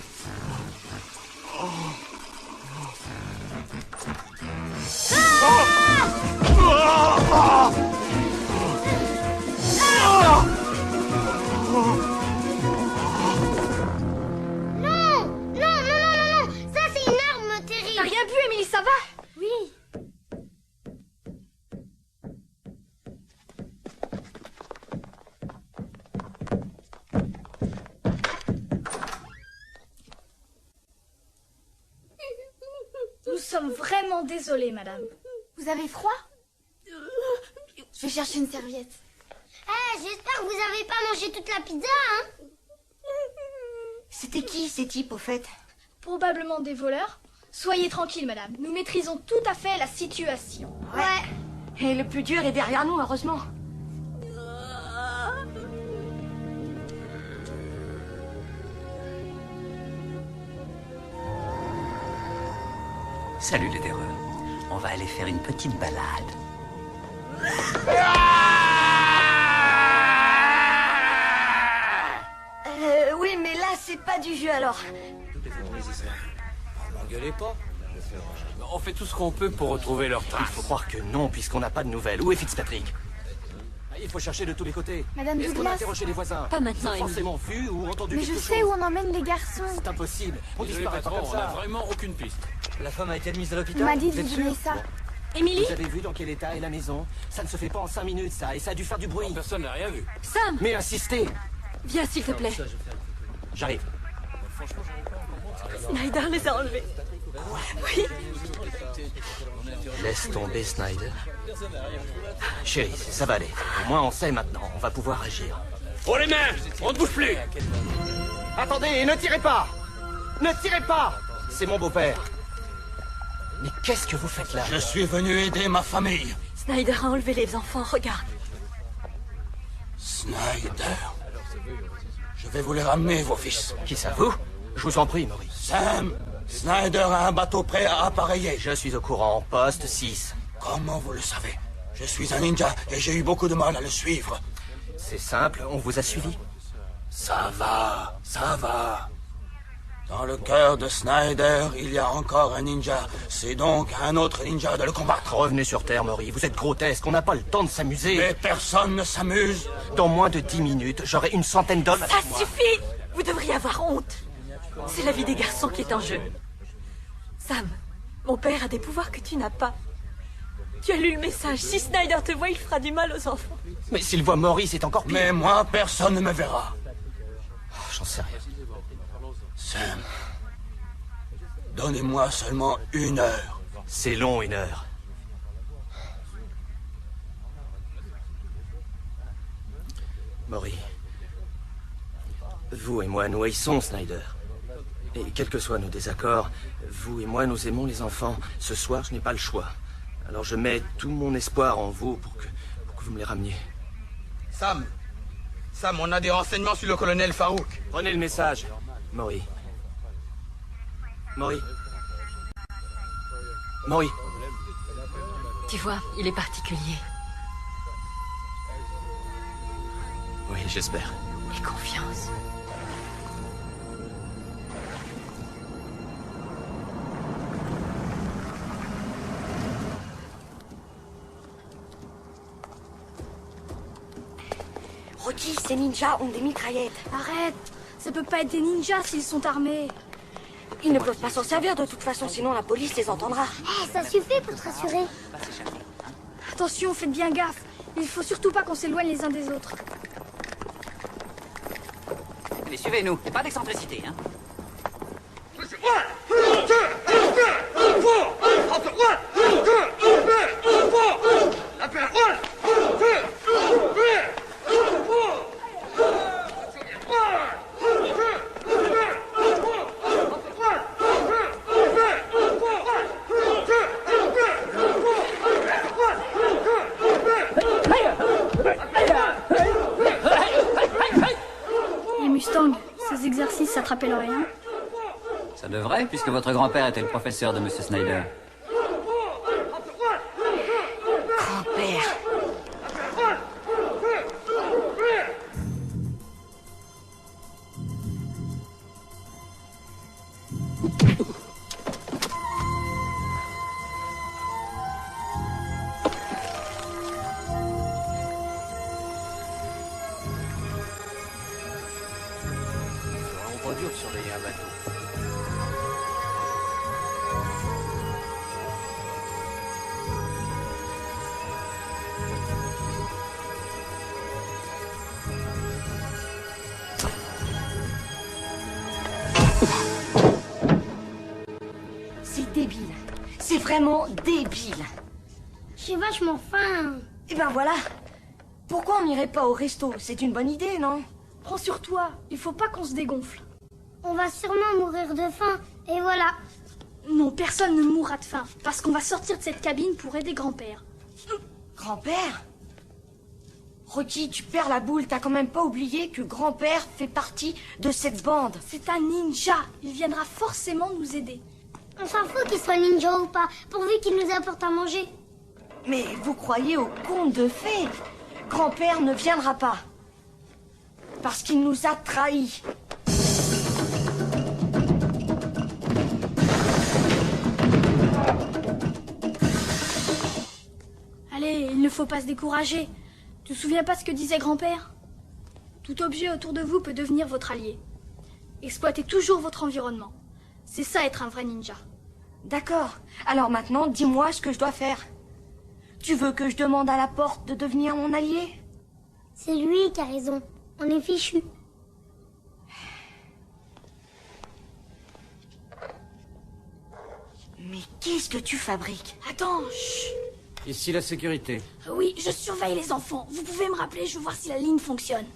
Ça, c'est une arme terrible. T'as rien vu, Émilie, ça va? Oui. Nous sommes vraiment désolés, madame. Vous avez froid? Je vais chercher une serviette. J'espère que vous avez pas mangé toute la pizza, hein? C'était qui ces types au fait? Probablement des voleurs. Soyez tranquille, madame. Nous maîtrisons tout à fait la situation. Ouais. Et le plus dur est derrière nous, heureusement. Salut les terreux. On va aller faire une petite balade. Oui, mais là, c'est pas du jeu alors. M'engueulez pas. On fait tout ce qu'on peut pour retrouver leur trace. Il faut croire que non, puisqu'on n'a pas de nouvelles. Où est Fitzpatrick? Il faut chercher de tous les côtés. Madame Est-ce qu'on a Douglas. interrogé les voisins? Pas maintenant, Ils ont forcément vu ou entendu Mais quelque je chose. sais où on emmène les garçons. C'est impossible. On Désolé, disparaît pas patron, comme on n'a ça. vraiment aucune piste. La femme a été admise à On l'hôpital. m'a dit Vous de êtes vous sûr? donner ça. Émilie? Vous avez vu dans quel état est la maison? Ça ne se fait pas en 5 minutes, ça. Et ça a dû faire du bruit. Personne n'a rien vu. Sam! Mais insistez. Viens, s'il te plaît. J'arrive. Snyder les a enlevés. Oui. Laisse tomber, Snyder. Chérie, ça va aller. Au moins, on sait maintenant. On va pouvoir agir. Oh les mains! On ne bouge plus! Attendez, ne tirez pas! Ne tirez pas! C'est mon beau-père. Mais qu'est-ce que vous faites là? Je suis venu aider ma famille. Snyder a enlevé les enfants, regarde. Snyder. Je vais vous les ramener, vos fils. Qui ça, vous? Je vous en prie, Maurice. Sam, Snyder a un bateau prêt à appareiller. Je suis au courant. Poste 6. Comment vous le savez? Je suis un ninja et j'ai eu beaucoup de mal à le suivre. C'est simple, on vous a suivi. Ça va, ça va. Dans le cœur de Snyder, il y a encore un ninja. C'est donc à un autre ninja de le combattre. Revenez sur Terre, Maury. Vous êtes grotesque. On n'a pas le temps de s'amuser. Mais personne ne s'amuse. Dans moins de 10 minutes, j'aurai une centaine d'hommes. Ça suffit! Vous devriez avoir honte. C'est la vie des garçons qui est en jeu. Sam, mon père a des pouvoirs que tu n'as pas. Tu as lu le message. Si Snyder te voit, il fera du mal aux enfants. Mais s'il voit Maurice, c'est encore pire. Mais moi, personne ne me verra. J'en sais rien. Sam, donnez-moi seulement 1 heure. C'est long, 1 heure. Maury. Vous et moi, nous haïssons Snyder. Et quels que soient nos désaccords, vous et moi, nous aimons les enfants. Ce soir, je n'ai pas le choix. Alors je mets tout mon espoir en vous pour que vous me les rameniez. Sam, on a des renseignements sur le colonel Farouk. Prenez le message, Maury. Maury. Maury. Tu vois, il est particulier. Oui, j'espère. Et confiance. Rocky, ces ninjas ont des mitraillettes. Arrête! Ça peut pas être des ninjas s'ils sont armés. Ils ne peuvent pas s'en servir de toute façon, sinon la police les entendra. Ça suffit pour te rassurer. Attention, faites bien gaffe. Il faut surtout pas qu'on s'éloigne les uns des autres. Allez, suivez-nous. Pas d'excentricité, hein. rattraper l'Orient? Ça devrait, puisque votre grand-père était le professeur de Monsieur Snyder. Grand-père. C'est vraiment pas dur de surveiller un bateau. C'est débile. C'est vraiment débile. J'ai vachement faim. Eh ben voilà. Pourquoi on n'irait pas au resto? C'est une bonne idée, non? Prends sur toi, il faut pas qu'on se dégonfle. On va sûrement mourir de faim. Et voilà. Non, personne ne mourra de faim, parce qu'on va sortir de cette cabine pour aider grand-père. Grand-père? Rocky, tu perds la boule. T'as quand même pas oublié que grand-père fait partie de cette bande. C'est un ninja. Il viendra forcément nous aider. On s'en fout qu'il soit ninja ou pas, pourvu qu'il nous apporte à manger. Mais vous croyez au conte de fées? Grand-père ne viendra pas. Parce qu'il nous a trahis. Allez, il ne faut pas se décourager. Tu te souviens pas ce que disait grand-père? Tout objet autour de vous peut devenir votre allié. Exploitez toujours votre environnement. C'est ça être un vrai ninja. D'accord. Alors maintenant, dis-moi ce que je dois faire. Tu veux que je demande à la porte de devenir mon allié? C'est lui qui a raison. On est fichus. Mais qu'est-ce que tu fabriques? Attends, chut. Ici la sécurité. Oui, je surveille les enfants. Vous pouvez me rappeler, je veux voir si la ligne fonctionne.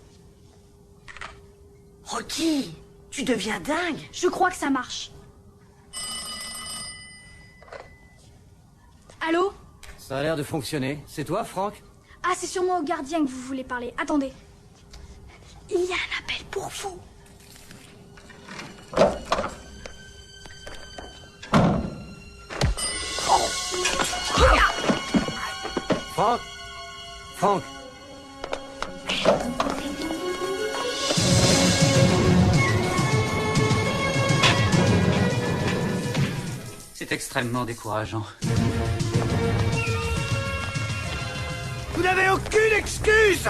Rocky, tu deviens dingue. Je crois que ça marche. Allô? Ça a l'air de fonctionner. C'est toi, Franck? Ah, c'est sûrement au gardien que vous voulez parler. Attendez. Il y a un appel pour vous. Franck? Franck? C'est extrêmement décourageant. Vous n'avez aucune excuse!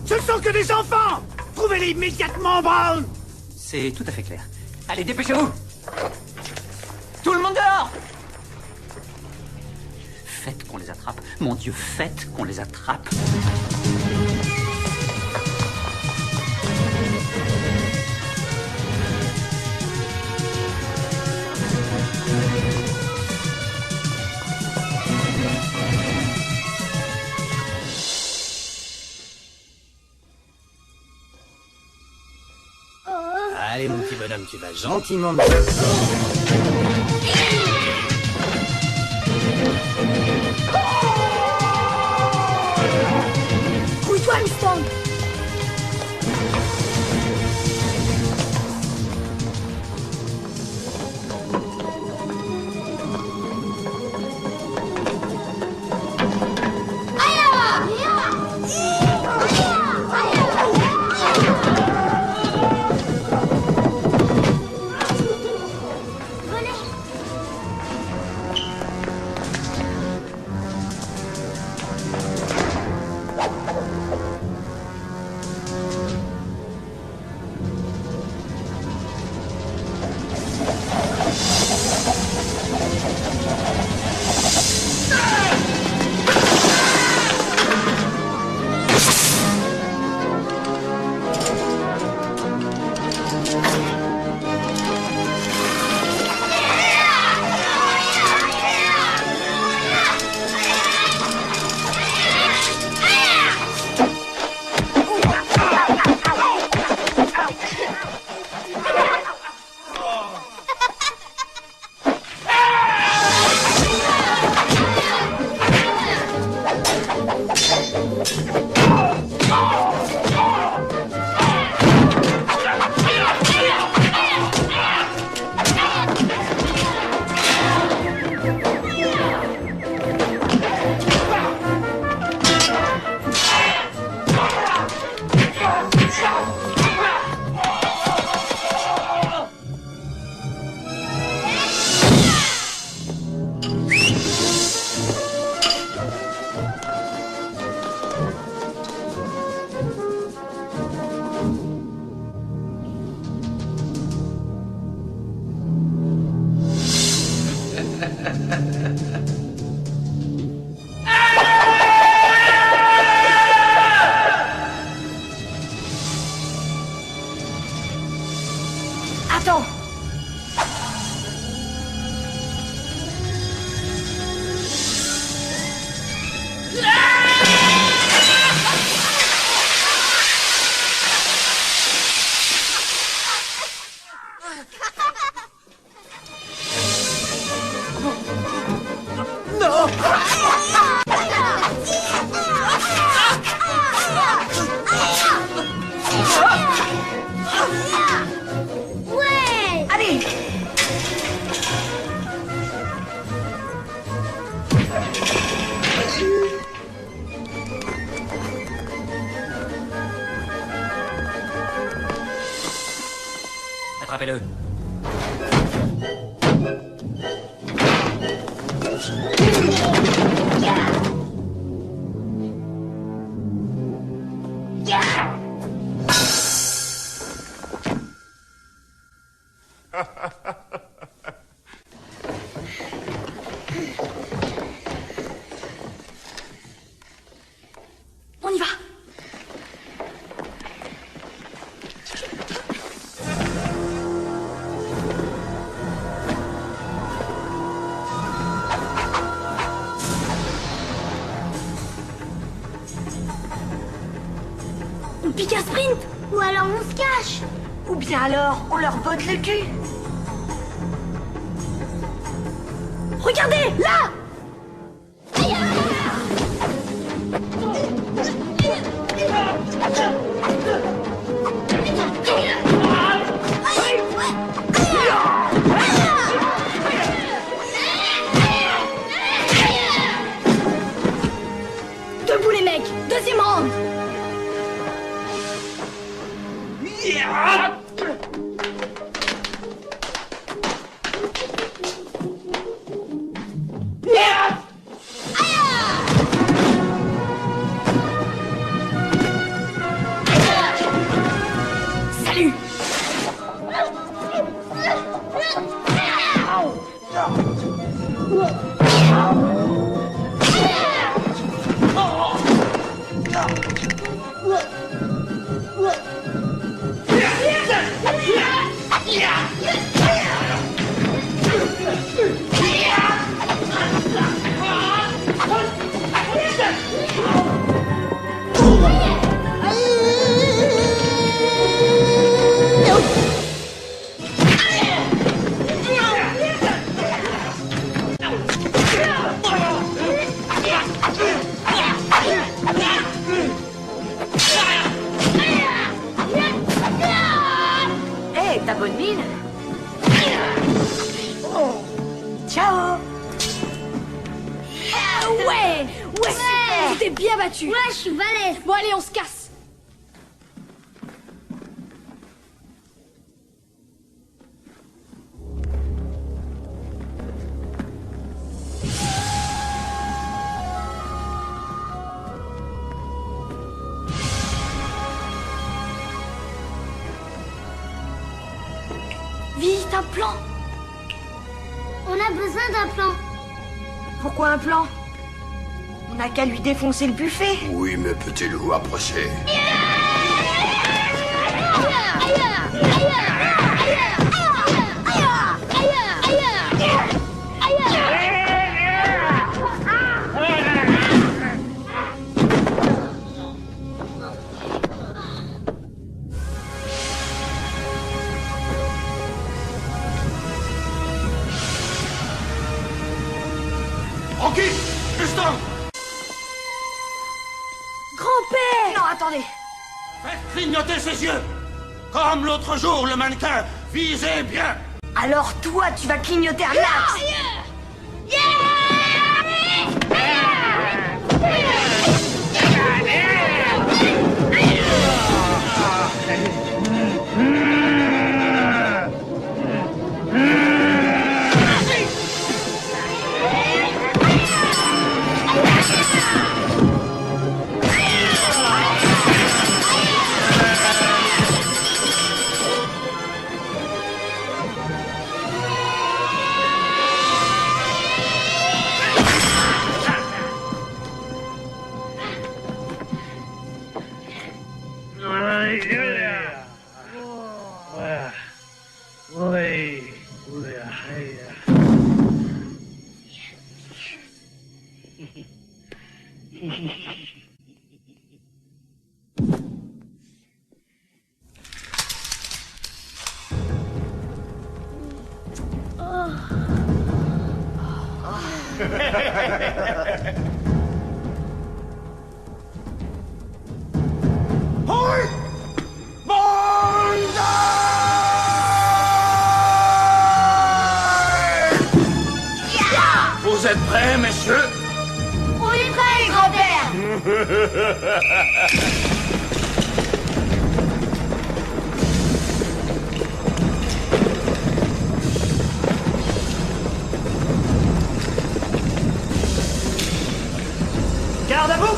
Ce ne sont que des enfants! Trouvez-les immédiatement, Brown! C'est tout à fait clair. Allez, dépêchez-vous! Tout le monde dehors! Faites qu'on les attrape. Mon Dieu, faites qu'on les attrape. Allez, mon petit bonhomme, tu vas gentiment... Couille-toi, Mustang! Venez. Attends. Ouais! Allez! Attrapez-le. On y va. On pique un sprint. Ou alors on se cache. Ou bien alors, on leur botte le cul. Regardez, là! Debout les mecs. Deuxième round. Salut! Hé, ta bonne mine? Ciao! Ouais, super. Tu t'es bien battu. Ouais, je suis balèze. Bon allez, on se casse. Vite, un plan. On a besoin d'un plan. Pourquoi un plan? On n'a qu'à lui défoncer le buffet. Oui, mais petit loup, approchez. Rocky! Justin! Grand-père! Non, attendez. Faites clignoter ses yeux! Comme l'autre jour, le mannequin! Visez bien! Alors toi, tu vas clignoter un max. Vous êtes prêts, messieurs? On est prêts, grand-père. Garde à vous!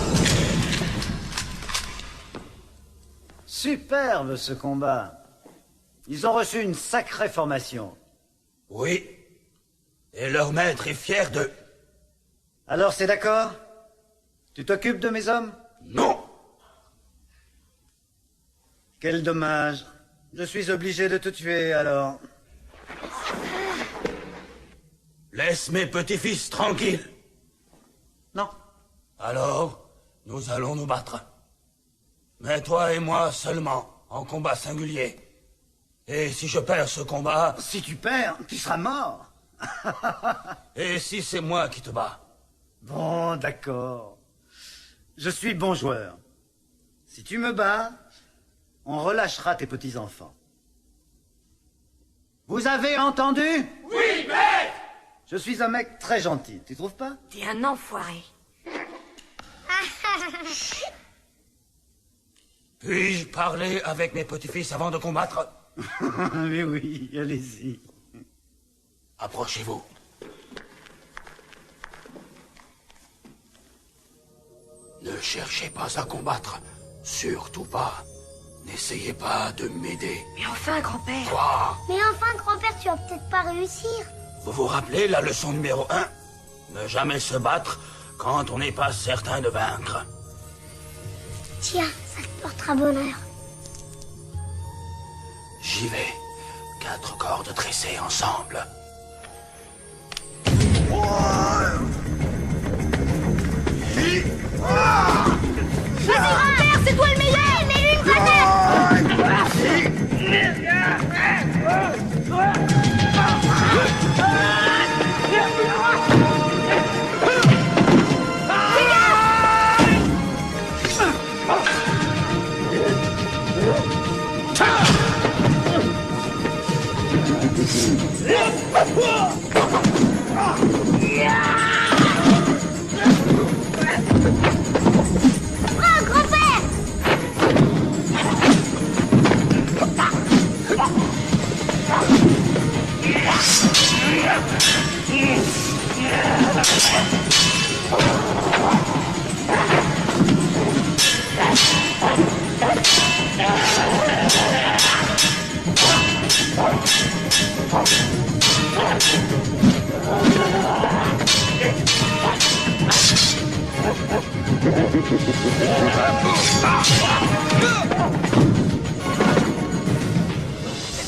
Superbe ce combat. Ils ont reçu une sacrée formation. Oui. Et leur maître est fier d'eux. Alors c'est d'accord? Tu t'occupes de mes hommes? Non. Quel dommage. Je suis obligé de te tuer alors. Laisse mes petits-fils tranquilles. Non. Alors, nous allons nous battre. Mais toi et moi seulement, en combat singulier. Et si je perds ce combat... Si tu perds, tu seras mort. Et si c'est moi qui te bats? Bon, d'accord. Je suis bon joueur. Si tu me bats, on relâchera tes petits-enfants. Vous avez entendu? Oui, maître! Je suis un mec très gentil, tu trouves pas? T'es un enfoiré. Puis-je parler avec mes petits-fils avant de combattre? Oui, oui, allez-y. Approchez-vous. Ne cherchez pas à combattre. Surtout pas. N'essayez pas de m'aider. Mais enfin, grand-père. Quoi? Mais enfin, grand-père, tu vas peut-être pas réussir. Vous vous rappelez la leçon numéro 1? Ne jamais se battre quand on n'est pas certain de vaincre. Tiens, ça te portera bonheur. J'y vais. 4 cordes tressées ensemble. Vas-y, grand-père, c'est toi le meilleur! Mets-lui une Prends, grand-père!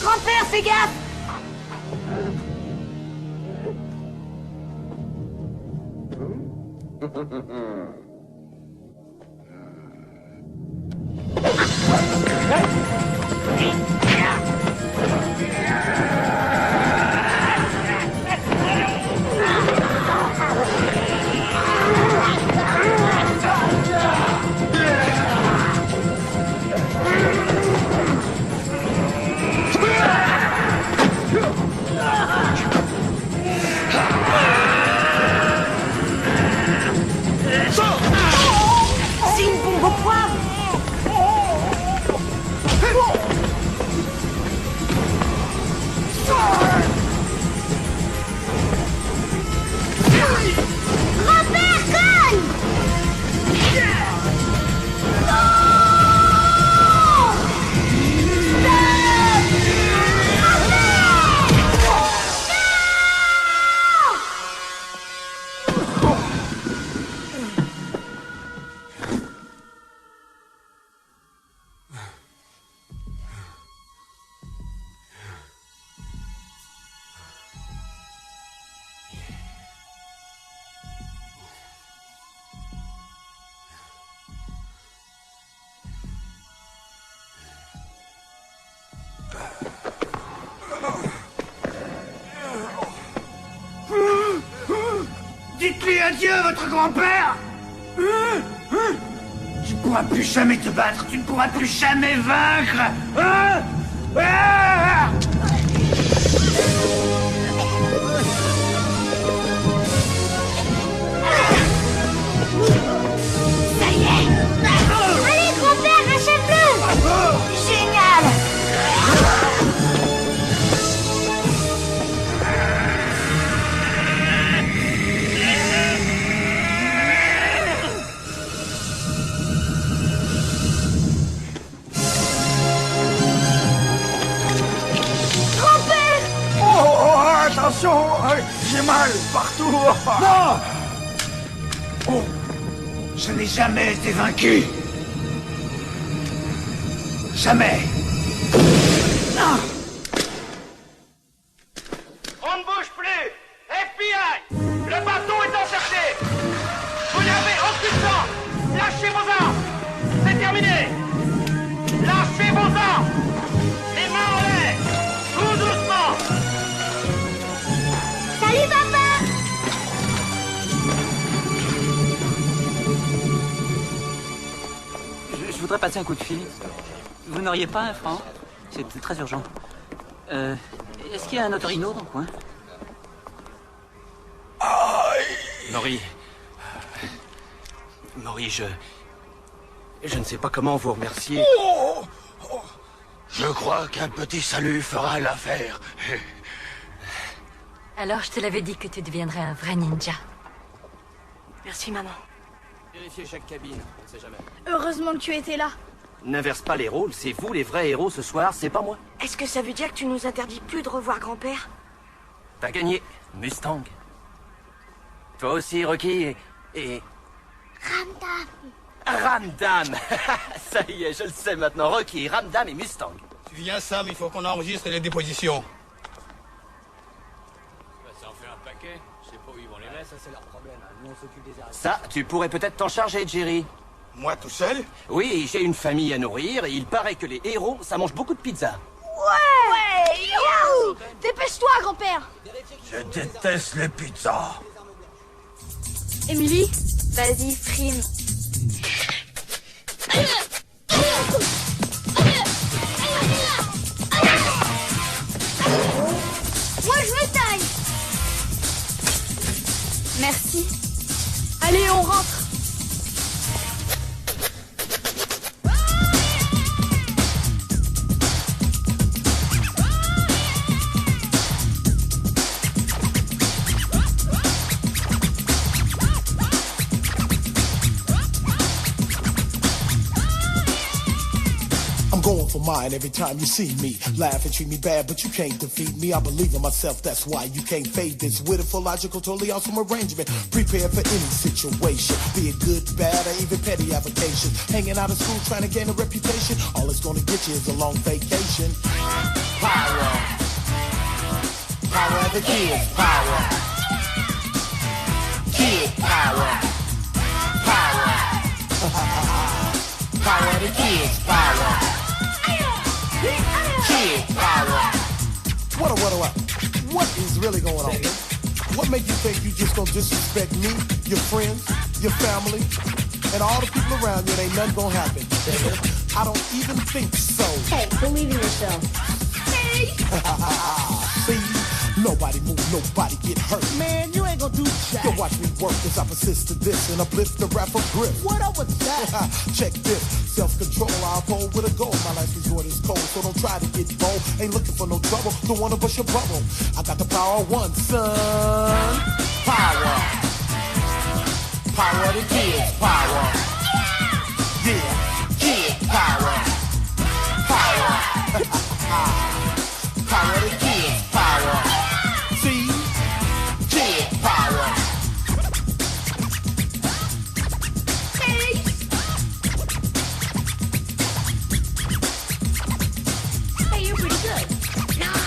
Grand-père, fais gaffe! Sors! Dites-lui adieu, votre grand-père. Tu ne pourras plus jamais te battre, tu ne pourras plus jamais vaincre. Hein? Ah! Ça y est. Allez, grand-père, achève-le. Génial. Attention, j'ai mal partout. Non. Oh, je n'ai jamais été vaincu. Jamais. Non. On ne bouge plus. FBI, le bateau est encerclé. Vous n'avez aucune chance. Lâchez vos armes. C'est terminé. Lâchez vos armes. Les mains en l'air. Tout doucement. Salut, papa. Je voudrais passer un coup de fil. Vous n'auriez pas un franc? C'est très urgent. Est-ce qu'il y a un Otorino dans le coin? Maury, je ne sais pas comment vous remercier. Je crois qu'un petit salut fera l'affaire. Alors je te l'avais dit que tu deviendrais un vrai ninja. Merci, maman. Vérifiez chaque cabine, on ne sait jamais. Heureusement que tu étais là. N'inverse pas les rôles, c'est vous les vrais héros ce soir, c'est pas moi. Est-ce que ça veut dire que tu nous interdis plus de revoir grand-père? T'as gagné, Mustang. Toi aussi, Rocky, et... Ramdam. Ça y est, je le sais maintenant. Rocky, Ramdam et Mustang. Tu viens, Sam, il faut qu'on enregistre les dépositions. Ça en fait un paquet. Je sais pas où ils vont les mettre, ça c'est leur problème. Nous on s'occupe des arrêts. Ça, tu pourrais peut-être t'en charger, Jerry. Moi tout seul? Oui, j'ai une famille à nourrir et il paraît que les héros, ça mange beaucoup de pizza. Ouais, youhou. Dépêche-toi, grand-père. Je déteste les pizzas. Émilie, vas-y, frime. Moi, je me taille. merci. Allez, on rentre. Going for mine every time you see me. Laugh and treat me bad, but you can't defeat me. I believe in myself, that's why you can't fade this. Wittiful, logical, totally awesome arrangement. Prepared for any situation, be it good, bad, or even petty avocations. Hanging out of school trying to gain a reputation. All it's gonna get you is a long vacation. Power. Power of the kids. Power. Kid power. Power. Power of the kids. Power. Kid power. What is really going on? What make you think you just gonna disrespect me, your friends, your family, and all the people around you and ain't nothing gonna happen? I don't even think so. Hey, believe in yourself. Hey! See? Nobody move, nobody get hurt. Man, you ain't gonna do jack. Yo, watch me work as I persist to this and uplift the rapper grip. What up with that? Check this. Self-control, I'll roll with a goal. My last resort is cold, so don't try to get bold. Ain't looking for no trouble, don't wanna bust your bubble. I got the power of one, son. Power. Power of the kids, power. Yeah, kid power. Power. Power of the kids, power. See? Kid power. Hey! Hey, you're pretty good. Not.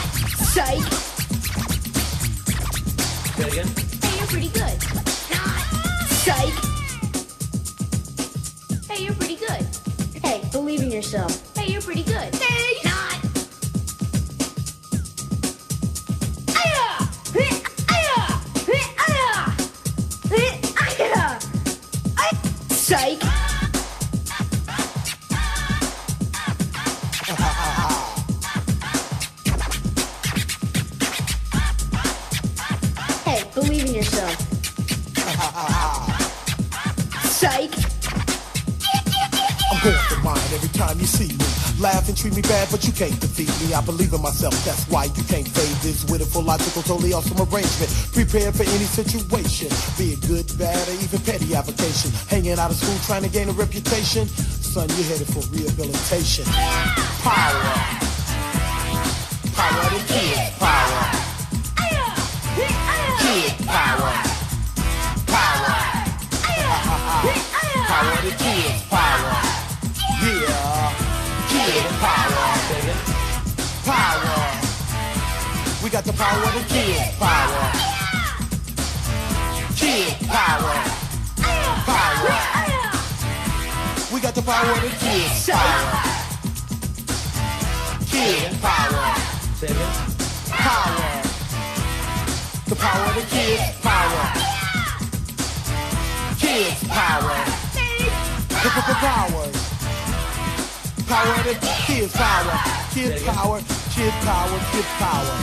Psych. Say it again. Hey, you're pretty good. Not. Psych. Hey, you're pretty good. Hey, believe in yourself. Hey, you're pretty good. Hey! Not. yourself. Psych. I'm going for mine every time you see me. Laugh and treat me bad, but you can't defeat me. I believe in myself, that's why you can't fade this with a full logical, totally awesome arrangement. Prepared for any situation, be it good, bad, or even petty avocation. Hanging out of school trying to gain a reputation. Son, you're headed for rehabilitation. Power. Power to kids. Power. Kid power. Power. Power to kids. Power. Yeah. Kid power. Power. We got the power to kids. Power. Kid power. Power. We got the power to kids. Power. Kid power. Power. The power to kids. Power. Kids power. The power. Power to kids power. Kids power. Kids power. Kids power.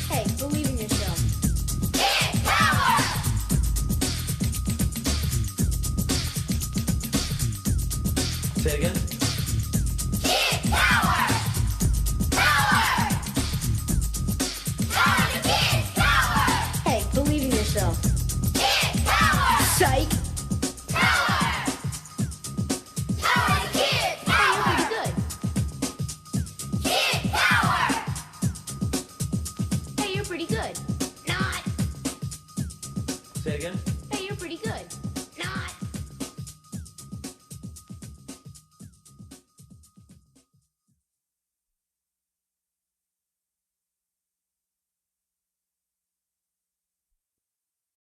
Hey, believe in yourself. Say it again.